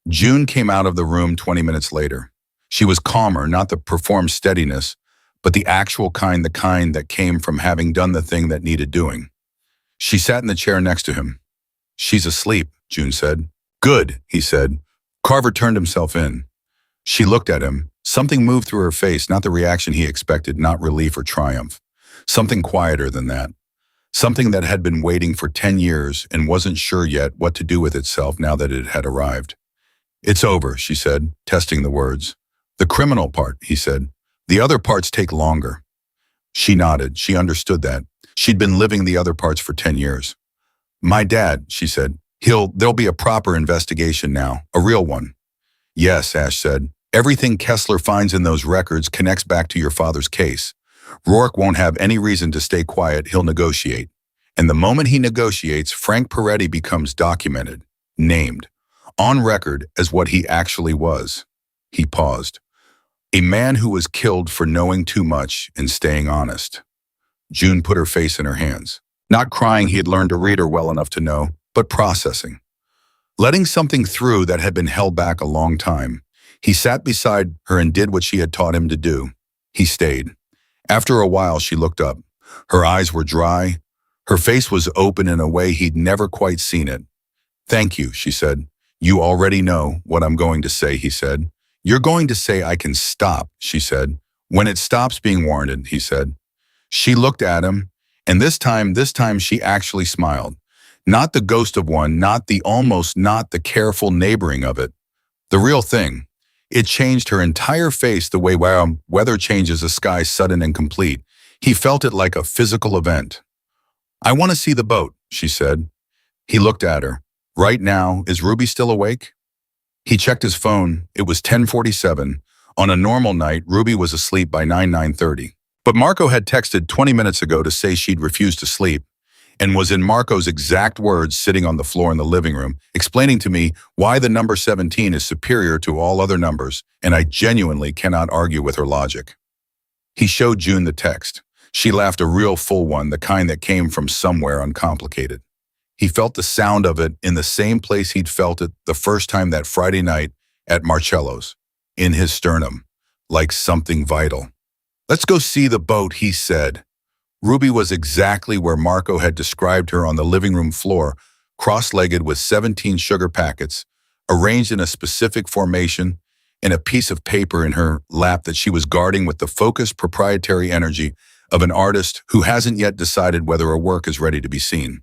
June came out of the room 20 minutes later. She was calmer, not the performed steadiness, but the actual kind, the kind that came from having done the thing that needed doing. She sat in the chair next to him. She's asleep, June said. Good, he said. Carver turned himself in. She looked at him. Something moved through her face, not the reaction he expected, not relief or triumph. Something quieter than that. Something that had been waiting for 10 years and wasn't sure yet what to do with itself now that it had arrived. It's over, she said, testing the words. The criminal part, he said. The other parts take longer. She nodded. She understood that. She'd been living the other parts for 10 years. My dad, she said. There'll be a proper investigation now, a real one. Yes, Ash said. Everything Kessler finds in those records connects back to your father's case. Rourke won't have any reason to stay quiet. He'll negotiate. And the moment he negotiates, Frank Peretti becomes documented, named, on record as what he actually was. He paused. A man who was killed for knowing too much and staying honest. June put her face in her hands. Not crying, he had learned to read her well enough to know, but processing. Letting something through that had been held back a long time. He sat beside her and did what she had taught him to do. He stayed. After a while, she looked up. Her eyes were dry. Her face was open in a way he'd never quite seen it. Thank you, she said. You already know what I'm going to say, he said. You're going to say I can stop, she said. When it stops being warranted, he said. She looked at him, and this time she actually smiled. Not the ghost of one, not the almost, not the careful neighboring of it. The real thing. It changed her entire face the way weather changes a sky sudden and complete. He felt it like a physical event. I want to see the boat, she said. He looked at her. Right now, is Ruby still awake? He checked his phone. It was 10:47. On a normal night, Ruby was asleep by 9:30. But Marco had texted 20 minutes ago to say she'd refused to sleep, and was in Marco's exact words sitting on the floor in the living room, explaining to me why the number 17 is superior to all other numbers, and I genuinely cannot argue with her logic. He showed June the text. She laughed, a real full one, the kind that came from somewhere uncomplicated. He felt the sound of it in the same place he'd felt it the first time that Friday night at Marcello's, in his sternum, like something vital. Let's go see the boat, he said. Ruby was exactly where Marco had described her on the living room floor, cross-legged with 17 sugar packets, arranged in a specific formation, and a piece of paper in her lap that she was guarding with the focused proprietary energy of an artist who hasn't yet decided whether her work is ready to be seen.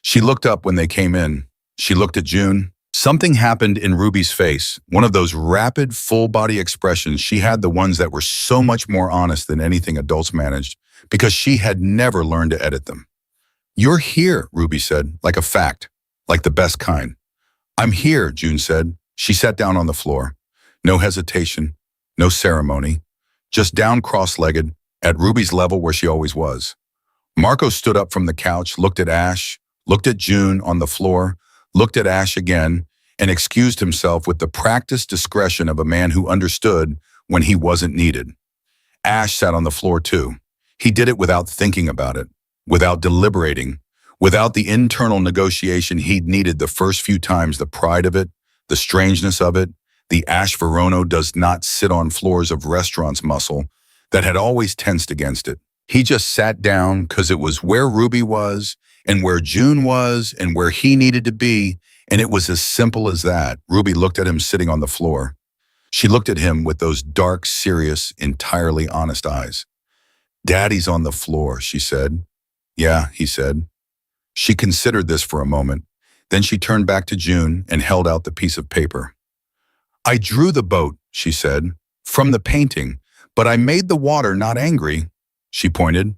She looked up when they came in. She looked at June. Something happened in Ruby's face, one of those rapid, full-body expressions. She had the ones that were so much more honest than anything adults managed, because she had never learned to edit them. You're here, Ruby said, like a fact, like the best kind. I'm here, June said. She sat down on the floor. No hesitation, no ceremony, just down cross-legged, at Ruby's level where she always was. Marco stood up from the couch, looked at Ash, looked at June on the floor, looked at Ash again, and excused himself with the practiced discretion of a man who understood when he wasn't needed. Ash sat on the floor too. He did it without thinking about it, without deliberating, without the internal negotiation he'd needed the first few times, the pride of it, the strangeness of it. The Ash Verono does not sit on floors of restaurants muscle that had always tensed against it. He just sat down because it was where Ruby was and where June was and where he needed to be, and it was as simple as that. Ruby looked at him sitting on the floor. She looked at him with those dark, serious, entirely honest eyes. Daddy's on the floor, she said. Yeah, he said. She considered this for a moment. Then she turned back to June and held out the piece of paper. I drew the boat, she said, from the painting, but I made the water not angry, she pointed.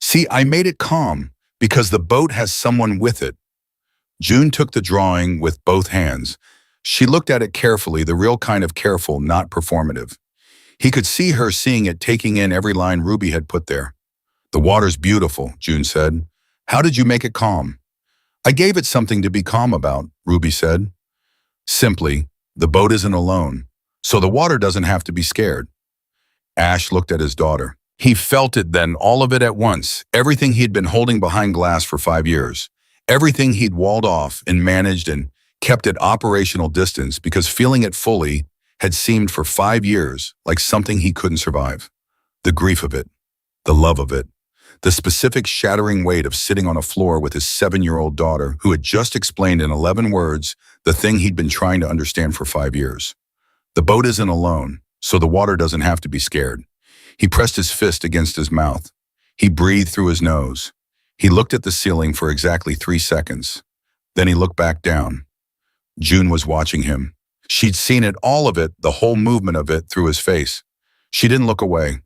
See, I made it calm because the boat has someone with it. June took the drawing with both hands. She looked at it carefully, the real kind of careful, not performative. He could see her seeing it, taking in every line Ruby had put there. The water's beautiful, June said. How did you make it calm? I gave it something to be calm about, Ruby said. Simply, the boat isn't alone, so the water doesn't have to be scared. Ash looked at his daughter. He felt it then, all of it at once, everything he'd been holding behind glass for 5 years, everything he'd walled off and managed and kept at operational distance because feeling it fully had seemed for 5 years like something he couldn't survive. The grief of it, the love of it, the specific shattering weight of sitting on a floor with his 7-year-old daughter who had just explained in 11 words the thing he'd been trying to understand for 5 years. The boat isn't alone, so the water doesn't have to be scared. He pressed his fist against his mouth. He breathed through his nose. He looked at the ceiling for exactly 3 seconds. Then he looked back down. June was watching him. She'd seen it, all of it, the whole movement of it through his face. She didn't look away.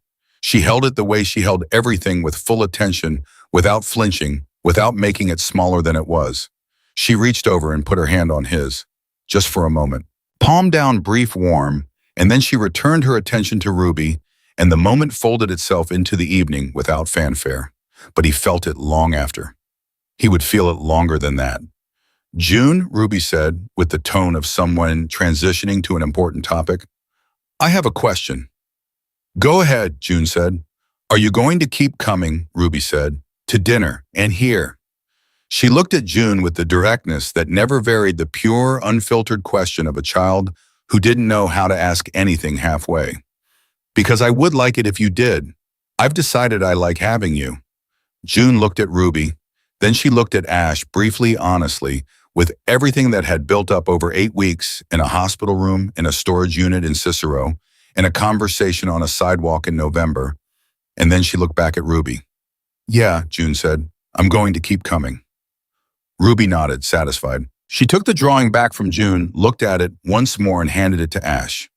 She held it the way she held everything, with full attention, without flinching, without making it smaller than it was. She reached over and put her hand on his, just for a moment. Palm down, brief, warm, and then she returned her attention to Ruby, and the moment folded itself into the evening without fanfare. But he felt it long after. He would feel it longer than that. June, Ruby said, with the tone of someone transitioning to an important topic, I have a question. Go ahead, June said. Are you going to keep coming, Ruby said, to dinner and here? She looked at June with the directness that never varied, the pure, unfiltered question of a child who didn't know how to ask anything halfway. Because I would like it if you did. I've decided I like having you. June looked at Ruby. Then she looked at Ash briefly, honestly, with everything that had built up over 8 weeks in a hospital room, in a storage unit in Cicero, in a conversation on a sidewalk in November. And then she looked back at Ruby. Yeah, June said, I'm going to keep coming. Ruby nodded, satisfied. She took the drawing back from June, looked at it once more and handed it to Ash.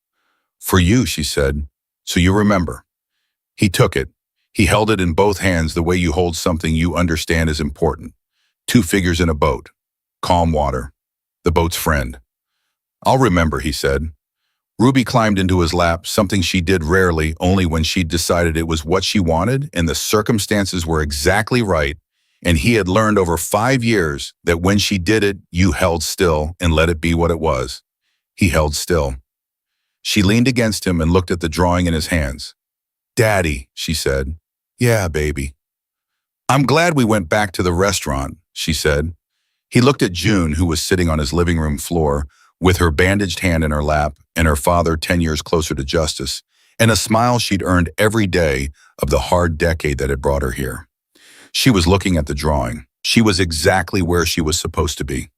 For you, she said, so you remember. He took it. He held it in both hands the way you hold something you understand is important. 2 figures in a boat. Calm water. The boat's friend. I'll remember, he said. Ruby climbed into his lap, something she did rarely, only when she'd decided it was what she wanted and the circumstances were exactly right, and he had learned over 5 years that when she did it, you held still and let it be what it was. He held still. She leaned against him and looked at the drawing in his hands. Daddy, she said. Yeah, baby. I'm glad we went back to the restaurant, she said. He looked at June, who was sitting on his living room floor, with her bandaged hand in her lap and her father 10 years closer to justice, and a smile she'd earned every day of the hard decade that had brought her here. She was looking at the drawing. She was exactly where she was supposed to be.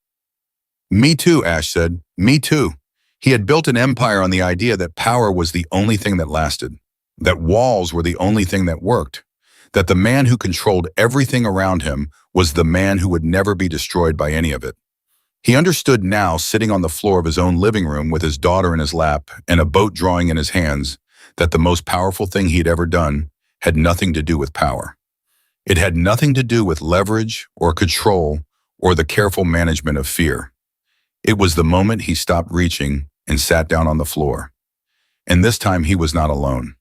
Me too, Ash said. Me too. He had built an empire on the idea that power was the only thing that lasted, that walls were the only thing that worked, that the man who controlled everything around him was the man who would never be destroyed by any of it. He understood now, sitting on the floor of his own living room with his daughter in his lap and a boat drawing in his hands, that the most powerful thing he'd ever done had nothing to do with power. It had nothing to do with leverage or control or the careful management of fear. It was the moment he stopped reaching and sat down on the floor. And this time he was not alone.